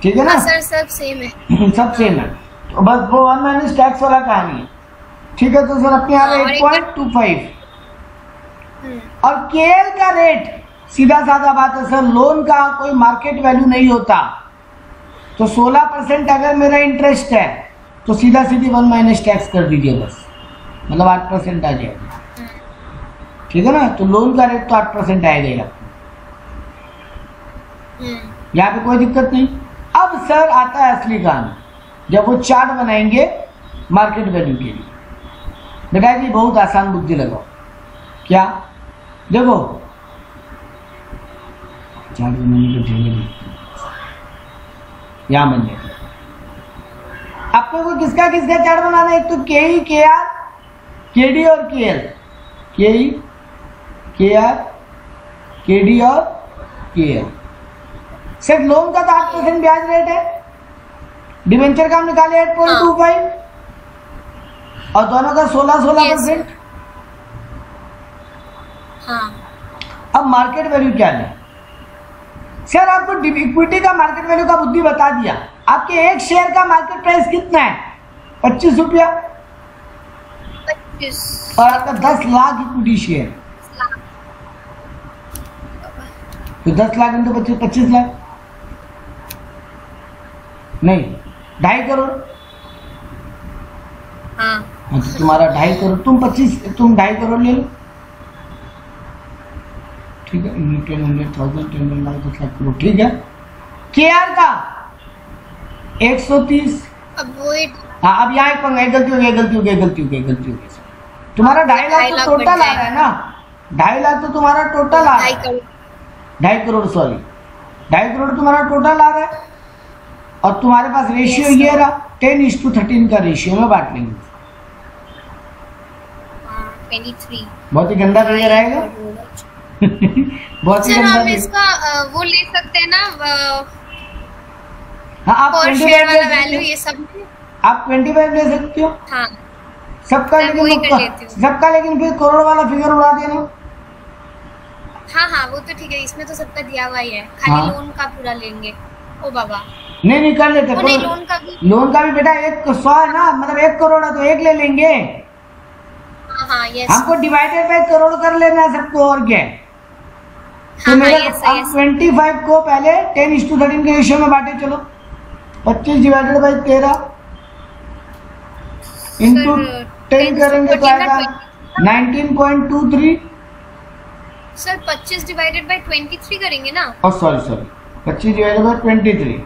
ठीक है ना सर, सब सेम है। सब सेम है, तो बस वो 1 माइनस टैक्स वाला कहानी है। ठीक है, तो सर अपने यहाँ पे 8.25 और केएल का रेट सीधा साधा बात है सर, लोन का कोई मार्केट वैल्यू नहीं होता, तो 16% अगर मेरा इंटरेस्ट है तो सीधा सीधी 1 माइनस टैक्स कर दीजिए बस, मतलब 8% आ जाएगा। ठीक है ना, तो लोन का रेट तो 8% आएगा ही आपको, यहाँ पे कोई दिक्कत नहीं। अब सर आता है असली काम, जब वो चार्ट बनाएंगे मार्केट वैल्यू के लिए। बेटा जी बहुत आसान बुद्धि लगाओ, क्या देखो चार्ट बनाने के ढेर यहाँ बन जाएगा। आपको को किसका किसका चार्ट बनाना है, एक तो केई, केआर, केडी और केएल, केई, केआर, केडी और केएल। सिर्फ लोन का तो 8% ब्याज रेट है, डिवेंचर का हम निकाले 8.25 और दोनों का 16%। अब मार्केट वैल्यू क्या है सर, आपको इक्विटी का मार्केट वैल्यू का बुद्धि बता दिया। आपके एक शेयर का मार्केट प्राइस कितना है, 25 रुपया, और आपका 10 लाख इक्विटी शेयर, तो 10 लाख इंटू 25 लाख, नहीं 2.5 करोड़। हाँ तो तुम्हारा 2.5 करोड़, तुम 2.5 करोड़ ले लो। ठीक है, 10,000 10 लाख 10 लाख करोड़। ठीक है, केआर का 130। अब वो हाँ, अब यहाँ एक पंगा, गलती हो गई। तुम्हारा 2.5 लाख तो टोटल आ रहा है ना, 2.5 लाख तो तुम्हारा टोटल आ रहा है, 2.5 करोड़ सॉरी, 2.5 करोड़ तुम्हारा टोटल आ रहा है, और तुम्हारे पास रेशियो ये रहा 10:13 का रेशियो में बांट लेंगे। 23 बहुत ही गंदा फिगर आएगा। बहुत ही गंदा। हम इसका वो ले सकते हैं ना, हाँ आप 25 वाला वैल्यू ये सब आप 25 ले सकते हो। हाँ सबका लेकिन फिर करोड़ वाला फिगर उड़ा देना। हाँ वो तो ठीक है, इसमें तो सबका दिया हुआ ही है, खाली लोन का पूरा लेंगे। ओ बाबा नहीं कर लेते, लोन का भी बेटा 100 है ना, मतलब 1 करोड़ है तो 1 ले लेंगे। हाँ यस, हमको डिवाइडेड बाय करोड़ कर लेना है सबको, और क्या। तो मेरा 25 को पहले 10:13 के रेशियो में बांटे चलो, 25 डिवाइडेड बाय 13 इंटू 10 करेंगे तो आएगा 19.23। सर 25 डिवाइडेड बाय 23 करेंगे ना, सॉरी 25 डिवाइडेड बाय 23,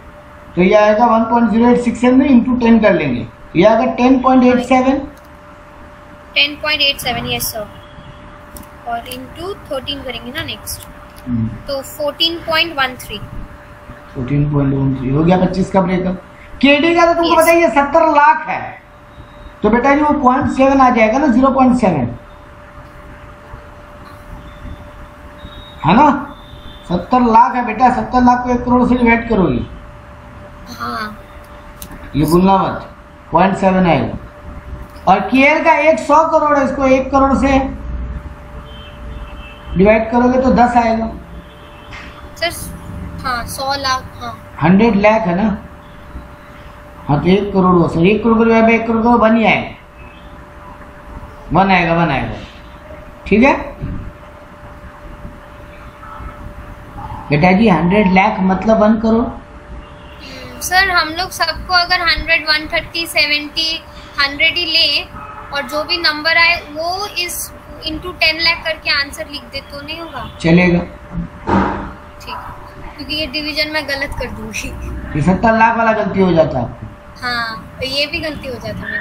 तो ये आएगा 1.086 इंटू 10 कर लेंगे, ये आएगा 10.87 यस सर, और इंटू 13 करेंगे ना नेक्स्ट, तो 14.13 हो गया 25 का ब्रेकअप। केडी का तो तुमको पता है 70 लाख है, तो बेटा जी वो 0.7 आ जाएगा ना, 0.7 है ना, 70 लाख है बेटा, 70 लाख को 1 करोड़ से डिवाइड करोगे। हाँ ये भूलना मत, 0.7 आएगा। और केएल का 100 करोड़ है, इसको 1 करोड़ से डिवाइड करोगे तो 10 आएगा सर। हाँ 100 लाख, हाँ 100 लाख है ना, हाँ तो 1 करोड़ हो सर, 1 करोड़ को डिवाइड बाय 1 करोड़ को 1 ही आएगा, 1 आएगा। ठीक है बेटा जी, 100 लाख मतलब 1 करोड़। सर हम लोग सबको अगर 100, 130, 70, 100 ही ले, और जो भी नंबर आए वो इस इंटू 10 लाख करके आंसर लिख दे तो नहीं होगा? चलेगा, ठीक, क्योंकि ये डिवीजन में गलत कर दूंगी। ये 70 लाख वाला गलती हो जाता है आपको। हाँ तो ये भी गलती हो जाती है,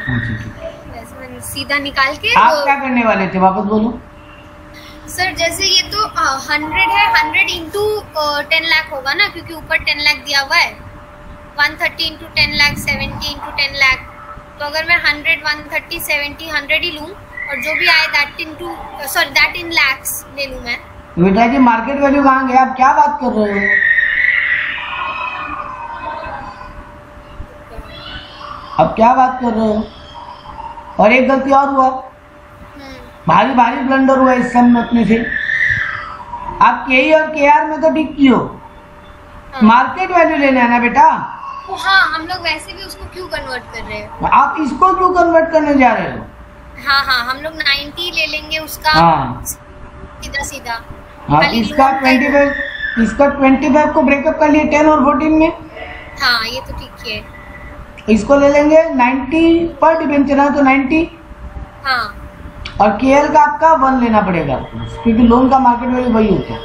वैसे मैंने सीधा निकाल के। आप क्या करने वाले थे, वापस बोलो। सर जैसे ये तो 100 है, 100 इंटू 10 लाख होगा ना, क्योंकि ऊपर 10 लाख दिया हुआ है, 130 इंटू 10 लाख, 70 इंटू 10 लाख, तो अगर मैं 100, 130, 70, 100 ही लूँ, और जो भी आए दैट इन लैक्स ले लूँ मैं। बेटा जी मार्केट वैल्यू कहाँ गया, आप क्या बात कर रहे हो, अब क्या बात कर रहे हो? और एक गलती और हुआ, भारी भारी ब्लंडर हुआ इस सब में अपने से। आप के और KR में तो ठीक कियो, मार्केट वैल्यू लेना है ना बेटा। हाँ, हम लोग वैसे भी उसको क्यों कन्वर्ट कर रहे हैं? आप इसको क्यों कन्वर्ट करने जा रहे हो? हाँ हाँ, हम लोग 90 ले लेंगे उसका। हाँ सीधा सीधा। हाँ, इसका 25 को ब्रेकअप कर लिए 10 और 14 में। हाँ, ये तो ठीक है। इसको ले लेंगे 90 पर डिबेंचर है तो 90। हाँ, और KL का आपका 1 लेना पड़ेगा आपको, क्योंकि लोन का मार्केट वैल्यू वही होता है।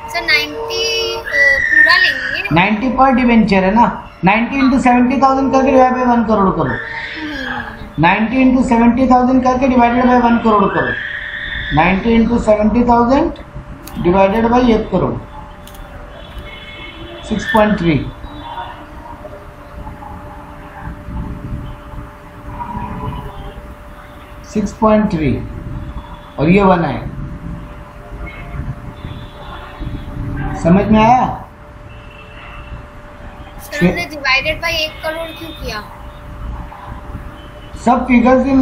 सर 90 पूरा लेंगे। 90 पर डिबेंचर है ना, 90 इंटू 70,000 करके डिवाइड बाई 1 करोड़ करो। 90 इंटू 70,000 करके डिवाइडेड बाई 1 करोड़ करो। 90 इंटू 70,000 डिवाइडेड बाई 1 करोड़, 6.3। और ये 1 है। समझ में आया? सर हमने डिवाइडेड बाय 1 करोड़ क्यों किया? सब figures in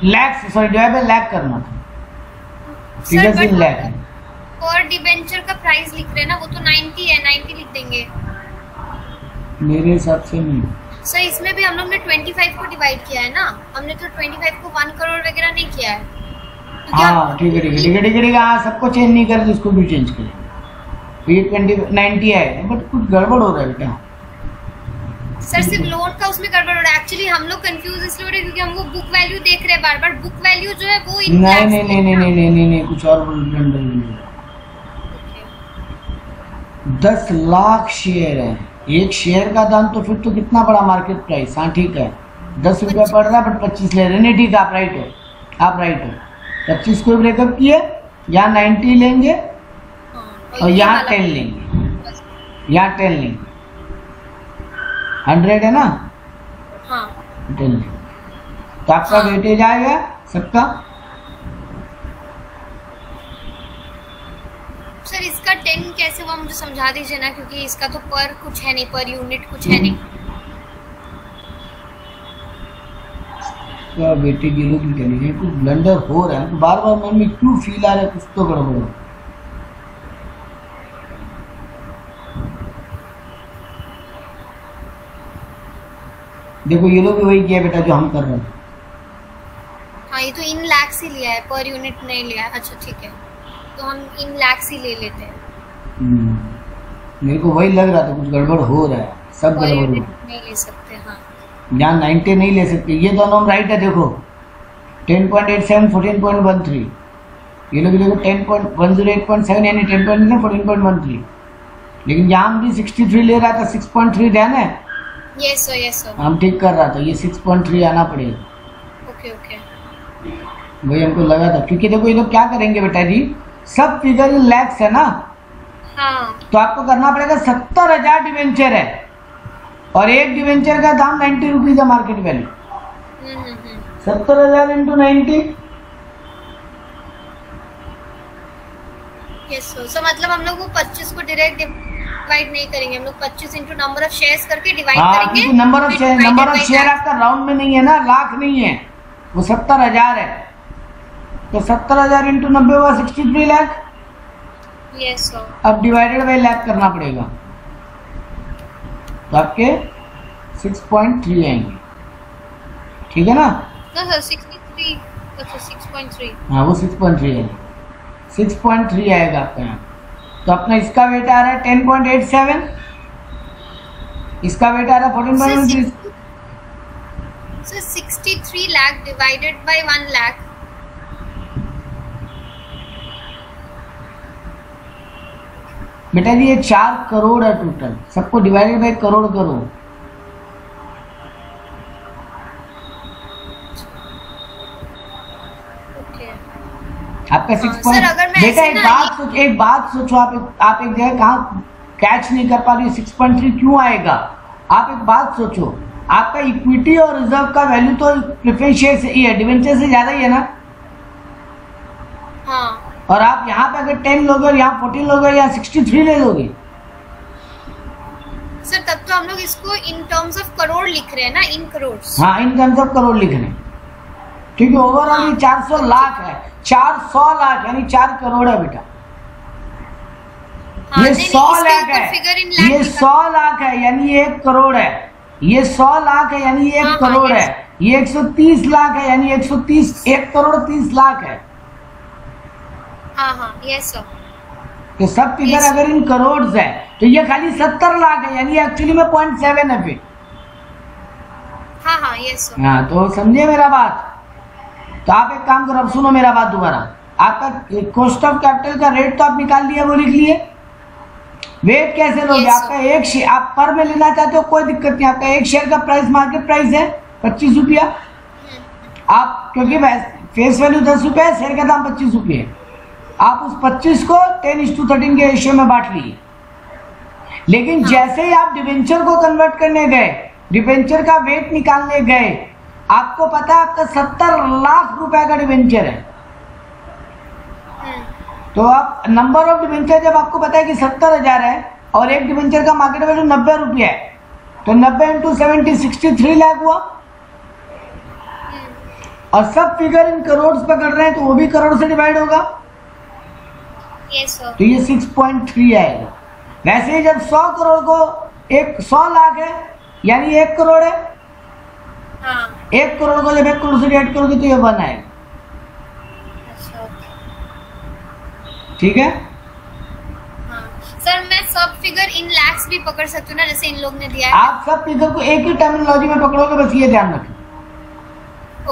lakhs, sorry divide by lakh करना था। Figures in lakh. पर डिबेंचर का प्राइस लिख रहे हैं ना, वो तो 90 है, 90 लिख देंगे। मेरे हिसाब से नहीं सर, इसमें भी हम लोग ने 25 को डिवाइड किया है ना, हमने तो 25 को 1 करोड़ वगैरह नहीं किया है। हाँ ठीक है। हाँ, सबको चेंज नहीं कर, इसको भी चेंज करें। ये 90 है, बट कुछ गड़बड़ हो रहा है बेटा। सर सिर्फ लोन का उसमें गड़बड़ हो रहा है। एक्चुअली हम लोग कंफ्यूज इसलिए हो रहे हैं क्योंकि हम वो बुक वैल्यू देख रहे हैं बार बार। बुक वैल्यू जो है वो नहीं, कुछ और ब्लंडर। 10 लाख शेयर है, एक शेयर का दाम तो फिर तो कितना बड़ा मार्केट प्राइस। हाँ ठीक है, 10 रुपया पड़ रहा है बट 25 ले रहे। नहीं ठीक है, आप राइट हो। 25 को ब्रेकअप किए, यहाँ 90 लेंगे और यहाँ 10 लेंगे, यहाँ 10 लेंगे। 100 है ना? हाँ, 10 लेंगे तो आपका वेटेज आएगा सबका। सर इसका 10 कैसे हुआ मुझे समझा दीजिए ना, क्योंकि इसका तो पर कुछ है नहीं, पर यूनिट कुछ है नहीं। वेटेज ये लोग इंटेलिजेंट, कुछ ब्लंडर हो रहा है, बार बार मन में क्यों फील आ रहा है, कुछ तो गड़बड़ है। देखो ये लोग भी वही किया बेटा जो हम कर रहे हैं। हाँ, ये तो इन लैक्स ही लिया है, पर यूनिट नहीं लिया है। अच्छा ठीक है, तो हम इन लैक्स ही ले लेते हैं। मेरे को वही लग रहा था कुछ गड़बड़ हो रहा है, सब गड़बड़ हो रहा है। नहीं ले सकते। हाँ, यहाँ 90 नहीं ले सकते, ये दोनों हम राइट है। देखो 10.87, 14.13, ये लोग देखो 10.108.7 यानी 10.13, 14.13। लेकिन यहाँ भी 63 ले रहा था, 6.3 ध्यान है? Yes sir. हम ठीक कर रहा था, ये 6.3 आना पड़ेगा। ओके। वही हमको लगा था, क्योंकि देखो ये लोग क्या करेंगे बेटा जी, सब फिगर इन लैक्स है ना। हाँ, तो आपको करना पड़ेगा 70,000 डिवेंचर है और एक डिवेंचर का दाम 90 रुपीज है market value. 70,000 into 90। Yes sir. मतलब हम लोग वो 25 को डायरेक्ट डिवाइड नहीं करेंगे, हम लोग 25 इंटू नंबर ऑफ शेयर्स करके डिवाइड करेंगे। नंबर ऑफ शेयर आपका राउंड में नहीं है ना, लाख नहीं है, वो 70,000 है। तो 70,000 इंटू 90 हुआ 63 लाख। Yes sir. अब डिवाइडेड बाई लाख करना पड़ेगा, तो आपके 6.3 आएंगे। ठीक है ना? सर 63, अच्छा 6.3। हाँ वो 6.3 है, 6.3 आएगा आपका यहाँ। तो अपना इसका वेट आ रहा है 10.87, इसका वेट आ रहा है 14.13। Sir 63 lakh divided by 1 lakh. बेटा जी ये 4 करोड़ है टोटल, सबको डिवाइडेड बाय करोड़ करो। आपका 6 बेटा एक बात सोचो, आप एक जगह कहाँ कैच नहीं कर पा रही, 6.3 क्यों आएगा? आप एक बात सोचो, आपका इक्विटी और रिजर्व का वैल्यू तो प्रेफरेंस शेयर से ही है, डिवेंचर से ज्यादा ही है ना। हाँ। और आप यहाँ पे अगर 10 लोगे और यहाँ 14 लोगे या 63 ले लोगे। सर तब तो हम लोग इसको इन टर्म्स ऑफ करोड़ लिख रहे हैं ना, इन करोड़। हाँ इन टर्म्स ऑफ करोड़ लिख रहे हैं। क्योंकि ओवरऑल ये 400 लाख है, 400 लाख यानी 4 करोड़ है बेटा। हाँ, ये 100 लाख है, ये 100 लाख है यानी 1 करोड़ है, ये 100 लाख है यानी 1 करोड़ है, ये 130 लाख है यानी 130, 1 करोड़ 30 लाख है। हाँ यस सर। तो सब फिगर अगर इन करोड़ है तो ये खाली 70 लाख है यानी एक्चुअली में 0.7 है फिर। हाँ यस सर। हाँ तो समझे मेरा बात। तो आप एक काम करो, अब सुनो मेरा बात दोबारा। आपका कॉस्ट ऑफ कैपिटल का रेट तो आप निकाल लिया, वो लिख लिए। वेट कैसे लोगे? आपका एक शेयर आप पर में लेना चाहते हो कोई दिक्कत नहीं, आपका एक शेयर का प्राइस मार्केट प्राइस है 25 रुपया। आप क्योंकि फेस वैल्यू 10 रुपया है, शेयर का दाम 25 रुपये है, आप उस 25 को 10:13 के रेशियो में बांट लिए। लेकिन जैसे ही आप डिवेंचर को कन्वर्ट करने गए, डिवेंचर का वेट निकालने गए, आपको पता है आपका 70 लाख रुपए का डिवेंचर है। तो आप नंबर ऑफ डिवेंचर जब आपको पता है कि 70,000 है और एक डिवेंचर का मार्केट वैल्यू 90 रुपया है, तो 90 × 70 63 लाख हुआ। और सब फिगर इन करोड़ पकड़ रहे हैं तो वो भी करोड़ से डिवाइड होगा। yes, तो ये 6.3 आएगा। वैसे ही जब 100 करोड़ को 100 लाख है यानी 1 करोड़ है। हाँ। 1 करोड़ को जब 1 करोड़ से डिवाइड करोगे तो ये 1 आएगा। ठीक है। हाँ। सर मैं सब फिगर इन लैक्स भी पकड़ सकती हूँ ना, जैसे इन लोग ने दिया है? आप सब फिगर को एक ही टर्मिनोलॉजी में पकड़ोगे, बस ये ध्यान रखें।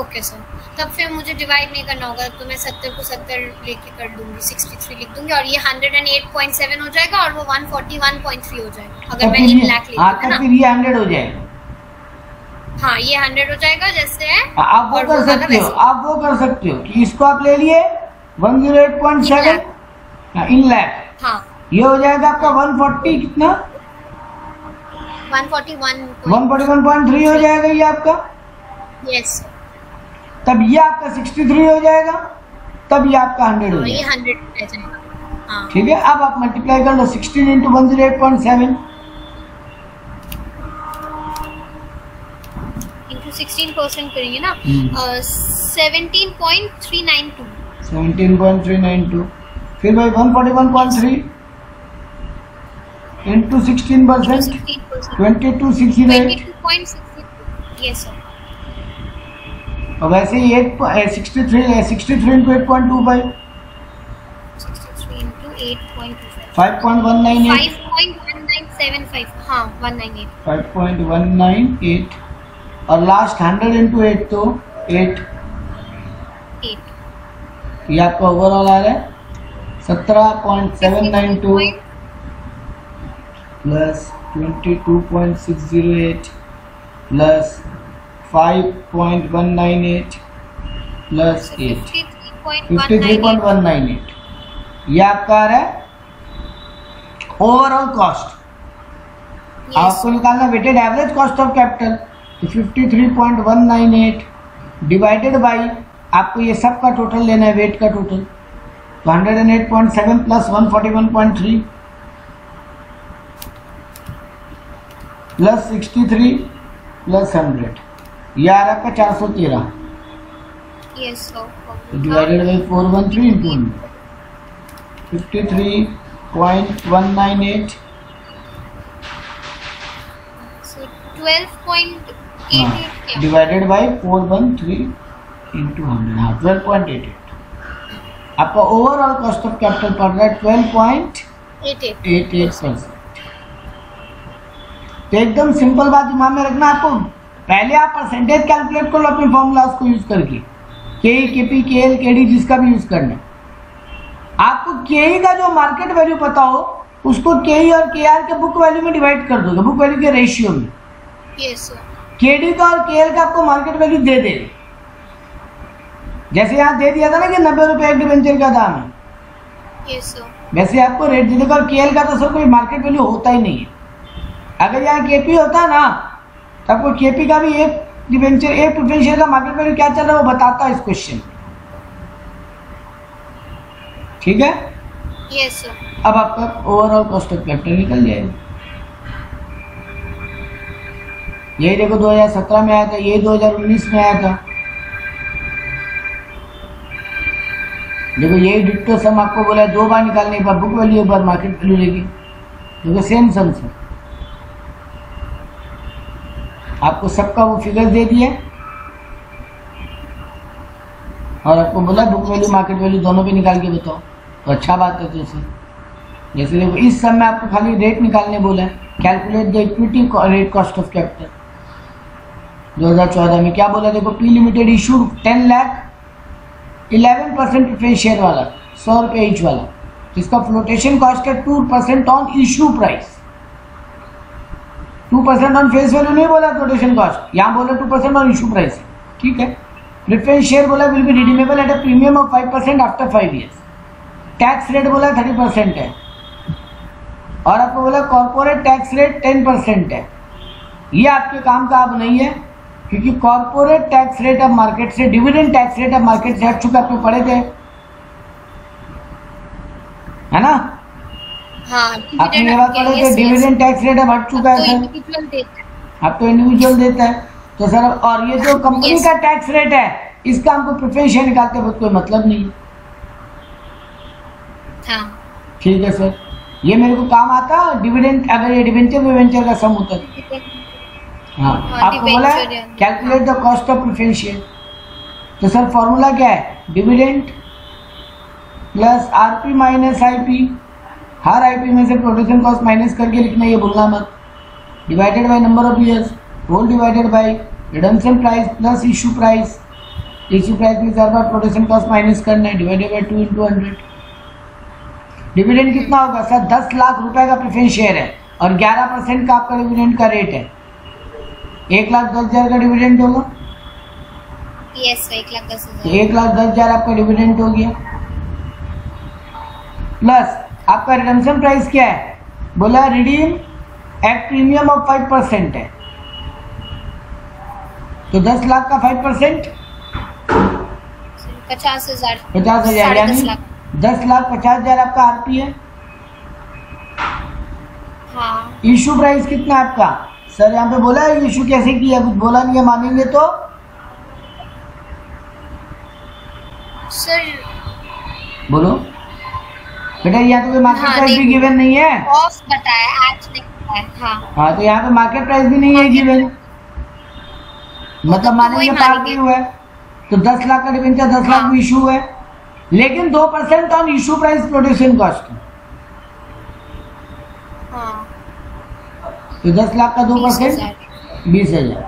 Okay sir. तब फिर मुझे डिवाइड नहीं करना होगा, तो मैं 70 को 70 लेके कर दूंगी, 63 लिख दूंगी और ये 108.7 हो जाएगा और वो 141.3 हो जाएगा अगर मैं इन लाख लेती हूँ ना। फिर ये 100 हो जाएगा। हाँ ये 100 हो जाएगा जैसे है। आप वो कर सकते हो, आप वो कर सकते हो कि इसको आप ले लिए 108.7 इन लाख। हाँ ये हो जाएगा आपका 140 कितना 141.3 हो जाएगा ये आपका। यस। तब ये आपका 63 हो जाएगा, तब ये आपका 100 हो जाएगा। ये 100 हो जाएगा। हाँ। ठीक है। अब आप मल्टीप्लाई कर लो 16 × 108.7 into 16% करेंगे ना, 17.392। 17.392 फिर भाई 141.3 into 16% 22.608। 22.6। Yes sir. और वैसे ही 63 into 8.25 63 into 8.25 5.198 5.1975। हाँ 198 5.198 और लास्ट 100 into 8 तो 8 ये आपका ओवरऑल आ रहा है 17.792 प्लस 22.608 प्लस 5.198 प्लस 8 53.198 ये आपका आ रहा है ओवरऑल कॉस्ट। आपको निकालना weighted average cost of capital, तो 53.198 डिवाइडेड बाई आपको ये सब का टोटल लेना है, वेट का टोटल, तो 108.7 प्लस 141.3 प्लस 63 प्लस 100 ये आ रहा है आपका 413 divided by 413 into 53.198 12.88 divided by 413 into 100। हाँ 12.88 आपका ओवरऑल कॉस्ट ऑफ कैपिटल पड़ रहा है 12.88%। तो एकदम सिंपल बात दिमाग में रखना आपको, पहले आप परसेंटेज कैलकुलेट कर लो अपने फॉर्मूलाज को यूज करके, केई केपी केएल केडी जिसका भी यूज करना है। आपको केई का जो मार्केट वैल्यू पता हो उसको केई और केआर के बुक वैल्यू में डिवाइड कर दोगे, बुक वैल्यू के रेशियो में। Yes sir. केडी का और केएल का आपको मार्केट वैल्यू दे दे, जैसे यहाँ दे दिया था ना कि 90 रुपए एक डिवेंचर का दाम है। Yes sir. वैसे आपको रेट दे देगा। और केएल का तो सर कोई मार्केट वैल्यू होता ही नहीं है। अगर यहाँ केपी होता ना तो आपको केपी का भी एक डिवेंचर एक प्रेफरेंस शेयर का मार्केट वैल्यू क्या चल रहा है वो बताता है इस क्वेश्चन। ठीक है। Yes sir. अब आपका ओवरऑल कॉस्ट ऑफ कैपिटल निकल जाएगा। यही देखो 2017 में आया था, यही 2019 में आया था। देखो यही डिट्टो सम आपको बोला है 2 बार निकालने के बाद बुक वैल्यू, एक बार मार्केट वैल्यू लेगी। देखो सेम सम से आपको सबका वो फिगर दे दिया और आपको बोला बुक वैल्यू मार्केट वैल्यू दोनों पे निकाल के बताओ, तो अच्छा बात है। जैसे देखो इस सम में आपको खाली रेट निकालने बोला है, calculate the equity rate cost of capital. 2014 में क्या बोला, देखो P limited issued 10 lakh 11% preference share वाला 100 रुपये ईच वाला, जिसका फ्लोटेशन कॉस्ट है 2% on issue price. 2% on face value नहीं बोला फ्लोटेशन कॉस्ट, यहाँ बोला 2% ऑन इशू प्राइस, ठीक है। प्रेफरेंस शेयर बोला will be redeemable at a premium of 5% after 5 years. Tax rate बोला 30% है और आपको बोला कॉर्पोरेट टैक्स रेट 10% है। ये आपके काम का अब नहीं है, क्योंकि कॉर्पोरेट टैक्स रेट अब मार्केट से, डिविडेंड टैक्स रेट अब मार्केट से हट चुका, आपने पढ़े थे, है ना? हाँ, आपने ये बात पढ़े थे, डिविडेंड टैक्स रेट अब हट चुका है सर, अब तो इंडिविजुअल देता है। तो सर और ये जो कंपनी का टैक्स रेट है, इसका हमको प्रेफरेंस शेयर निकालते वक्त कोई मतलब नहीं है। हाँ। ठीक है सर, ये मेरे को काम आता डिविडेंड, अगर ये डिवेंचर का सम होता है। हाँ, आपको बोला है calculate the cost of preference share, तो सर फॉर्मूला क्या है, dividend plus RP minus IP, हर आईपी में से प्रोडक्शन कॉस्ट माइनस करके लिखना, ये भूलना मत, divided by number of years whole divided by redemption price plus issue price. Issue price में हर बार प्रोडक्शन कॉस्ट माइनस करना है, डिवाइडेड बाय 2 × 100। डिविडेंड कितना होगा सर, 10 लाख रुपए का प्रेफरेंस शेयर है और 11% का आपका डिविडेंड का रेट है, 1,10,000 का डिविडेंड होगा। यस, 1,10,000। 1,10,000 आपका डिविडेंड हो गया, प्लस आपका रिडम्पशन प्राइस क्या है, बोला रिडीम एट प्रीमियम ऑफ 5% है, तो 10 लाख का 5% 50,000। 50,000 यानी 10,50,000 आपका आरपी है। हाँ। इशू प्राइस कितना है आपका, सर यहाँ पे बोला है इशू कैसे किया, कुछ बोला नहीं है, मानेंगे तो सर बोलो बेटा, यहाँ तो कोई मार्केट प्राइस भी गिवन नहीं है, कॉस्ट बताया, एट नहीं बताया। हाँ। हाँ, तो यहाँ पे मार्केट प्राइस भी नहीं है गिवन, मतलब मानेंगे पार नहीं हुआ है, तो 10 लाख का डिवेंचर 10 लाख में इशू है, लेकिन 2% on issue price production cost, तो 10 लाख का 2% 20,000।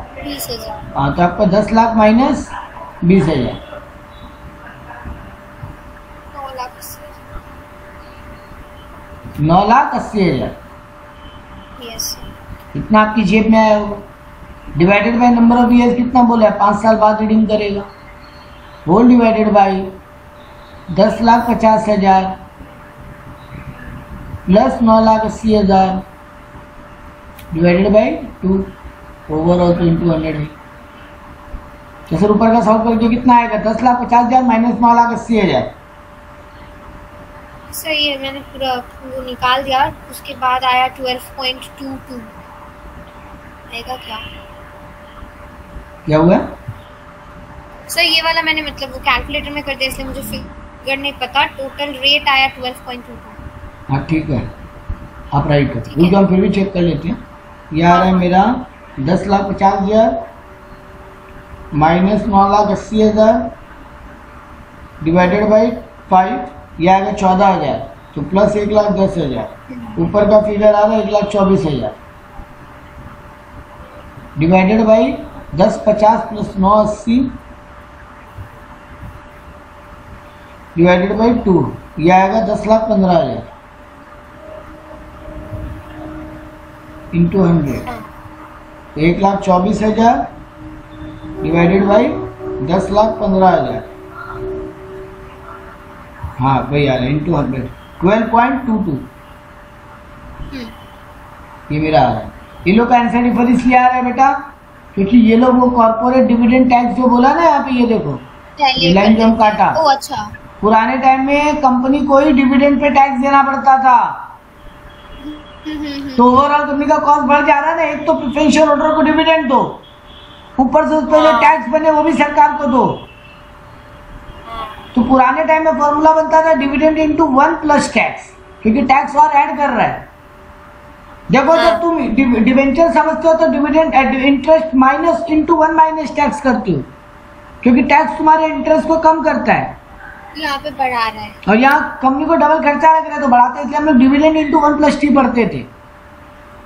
हाँ, तो आपका 10 लाख माइनस 20,000 9,80,000। इतना आपकी जेब में आया होगा। Divided by number of years कितना बोला है, 5 साल बाद रिडीम करेगा, whole divided by 10,50,000 plus 9,80,000 divided by 2, overall तो इंटू 100 है। तो सर ऊपर का सॉल्व करके कितना आएगा, 10,50,000 माइनस 9,80,000। सही है, मैंने पूरा वो निकाल दिया, उसके बाद आया 12.22 आएगा क्या? क्या हुआ सर ये वाला मैंने मतलब वो कैलकुलेटर में कर दिया, इसलिए मुझे फिगर नहीं पता। टोटल रेट आया 12.22। हाँ ठीक है, आप राइट कर, रुक हम फिर भी चेक कर लेते हैं। यह आ रहा है मेरा 10,50,000 माइनस 9,80,000 डिवाइडेड बाई 5, यह आएगा 14,000, तो प्लस 1,10,000। ऊपर का फिगर आ रहा है 1,24,000 divided by 10,50 plus 9,80 divided by 2, यह आएगा 10,15,000 इंटू 100, 1,24,000 डिवाइडेड बाई 10,15,000। हाँ वही आ रहा है इंटू 100, 12.22 ये मेरा आ रहा है। ये लोग का आंसर डिफर इसलिए आ रहा है बेटा, क्योंकि ये लोग वो कॉर्पोरेट डिविडेंड टैक्स जो बोला ना, यहाँ पे ये देखो लाइन जो हम काटा। अच्छा, पुराने टाइम में कंपनी को ही डिविडेंड पे टैक्स देना पड़ता था, तो ओवरऑल कंपनी का कॉस्ट बढ़ जा रहा है ना। एक तो प्रेफरेंशियल होल्डर को डिविडेंड दो, ऊपर से उस पर जो टैक्स बने वो भी सरकार को दो, तो पुराने टाइम में फॉर्मूला बनता था डिविडेंड इंटू 1 प्लस टैक्स, क्योंकि टैक्स और ऐड कर रहा है। देखो जब तुम डिवेंचर समझते हो तो dividend interest minus into 1 minus tax करते हो, क्योंकि टैक्स तुम्हारे इंटरेस्ट को कम करता है, यहाँ पे बढ़ा रहा है, और यहाँ कंपनी को डबल खर्चा लग रहा है तो बढ़ाते हैं। इसलिए हम लोग डिविडेंड इंटू 1 प्लस टी पढ़ते थे।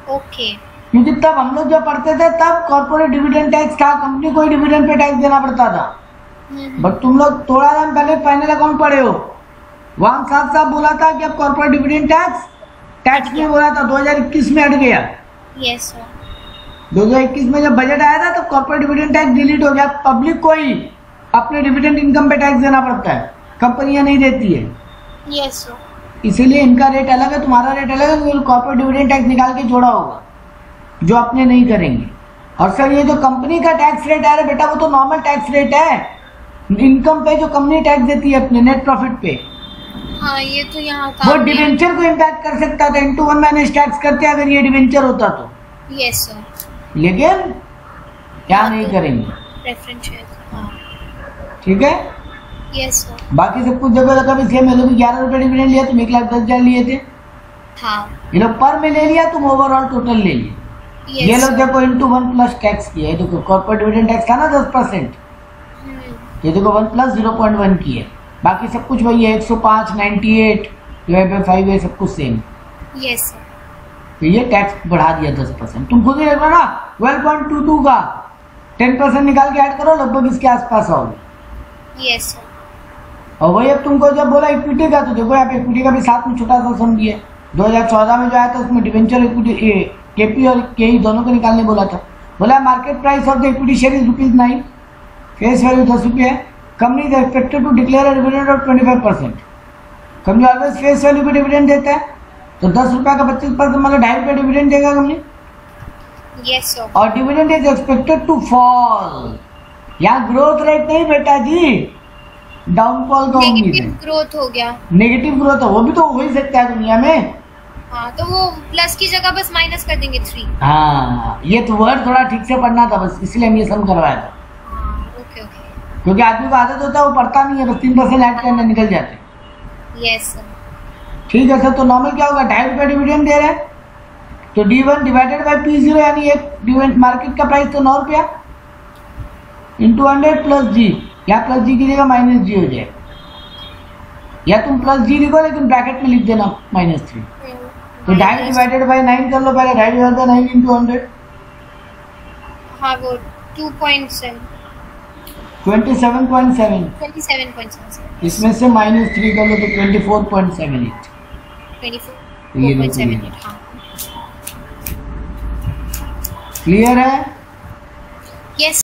ओके। क्योंकि तब हम लोग जब पढ़ते थे तब कॉर्पोरेट डिविडेंड टैक्स था, कंपनी को ही डिविडेंड पे टैक्स देना पड़ता था। बट तुम लोग थोड़ा दिन पहले फाइनल अकाउंट पढ़े हो, वहां साफ साफ बोला था कि अब कॉर्पोरेट डिविडेंड टैक्स नहीं बोला था, 2021 में हट गया। Yes sir. 2021 में जब बजट आया था तो कॉर्पोरेट डिविडेंड टैक्स डिलीट हो गया। पब्लिक को ही अपने डिविडेंड इनकम पे टैक्स देना पड़ता है, कंपनियां नहीं देती है। Yes sir. इसीलिए इनका रेट अलग है, तुम्हारा रेट अलग है, क्योंकि कॉर्पोरेट डिविडेंड टैक्स निकाल के जोड़ा होगा जो अपने नहीं करेंगे। और सर ये जो कंपनी का टैक्स रेट है बेटा, वो तो नॉर्मल टैक्स रेट है, इनकम पे जो कंपनी टैक्स देती है अपने नेट प्रॉफिट पे। हाँ ये तो यहाँ वो डिवेंचर को इम्पैक्ट कर सकता था, इंटू 1 माइनस टैक्स करते अगर ये डिवेंचर होता तो। Yes sir. लेकिन क्या नहीं करेंगे, प्रेफरेंशियल। हाँ ठीक है। Yes sir. बाकी सब कुछ जगह कभी सेम है, लोग 11 रुपए डिविडेंड लिया, तुम 1,10,000 लिए थे। हाँ ये लोग पर में ले लिया, तुम ओवरऑल टोटल ले लिए। ये लोग देखो इंटू 1 प्लस टैक्स किया है, देखो कॉर्पोरेट डिविडेंड टैक्स था ना 10%, ये देखो 1 प्लस 0.1 की है। बाकी सब कुछ वही है, 105, 98 डिवाइड बाय 5 है, सब कुछ सेम। Yes sir. तो ये टैक्स बढ़ा दिया 10%। तुम खुद ही देखो ना 12.22 का 10% निकाल के ऐड करो, लगभग इसके आसपास आओगे। Yes sir. और वही अब तुमको जब बोला इक्विटी का, तो देखो यहाँ पे इक्विटी का भी साथ में छोटा सा सम दिया। 2014 में जो आया था उसमें डिवेंचर इक्विटी केपी और केई दोनों को निकालने बोला था। बोला market price of the equity share is ₹9, face value 10 रुपये है। Company is expected to declare a dividend of 25%। Company always face value पे डिविडेंड देता है, तो 10 रुपये का 25% मतलब 2.5 रुपये डिविडेंड देगा कंपनी। Yes sir. और dividend is expected to fall. यहाँ ग्रोथ रेट नहीं बेटा जी, डाउनफॉल का उम्मीद है। नेगेटिव ग्रोथ हो गया। नेगेटिव ग्रोथ है, वो भी तो हो ही सकता है दुनिया में। हाँ तो वो प्लस की जगह बस माइनस कर देंगे 3। हाँ ये तो वर्ड थोड़ा ठीक से पढ़ना था बस, इसलिए हम ये सम करवाया था। हाँ ओके ओके। क्योंकि आदमी को आदत होता है वो पढ़ता नहीं है, बस 3% ऐड करने निकल जाते हैं। Yes sir. ठीक है सर। तो नॉर्मल क्या होगा, 2.5 रुपये डिविडेंड दे रहे हैं, तो D1 डिवाइडेड बाई P0 यानी एक डिविडेंड मार्केट का प्राइस तो 9 रुपया इंटू 100 प्लस जी, या प्लस जी की जगह माइनस जी हो जाए, या तुम प्लस जी लिखो लेकिन ब्रैकेट में लिख देना -3। तो 2.5 डिवाइडेड बाई 9 कर लो पहले, 2.5 डिवाइडेड बाई 9 इंटू 100। हाँ वो 2.7 27.7। 27.7 इसमें से -3 कर लो तो 24.78। 24.78। हाँ क्लियर है? यस।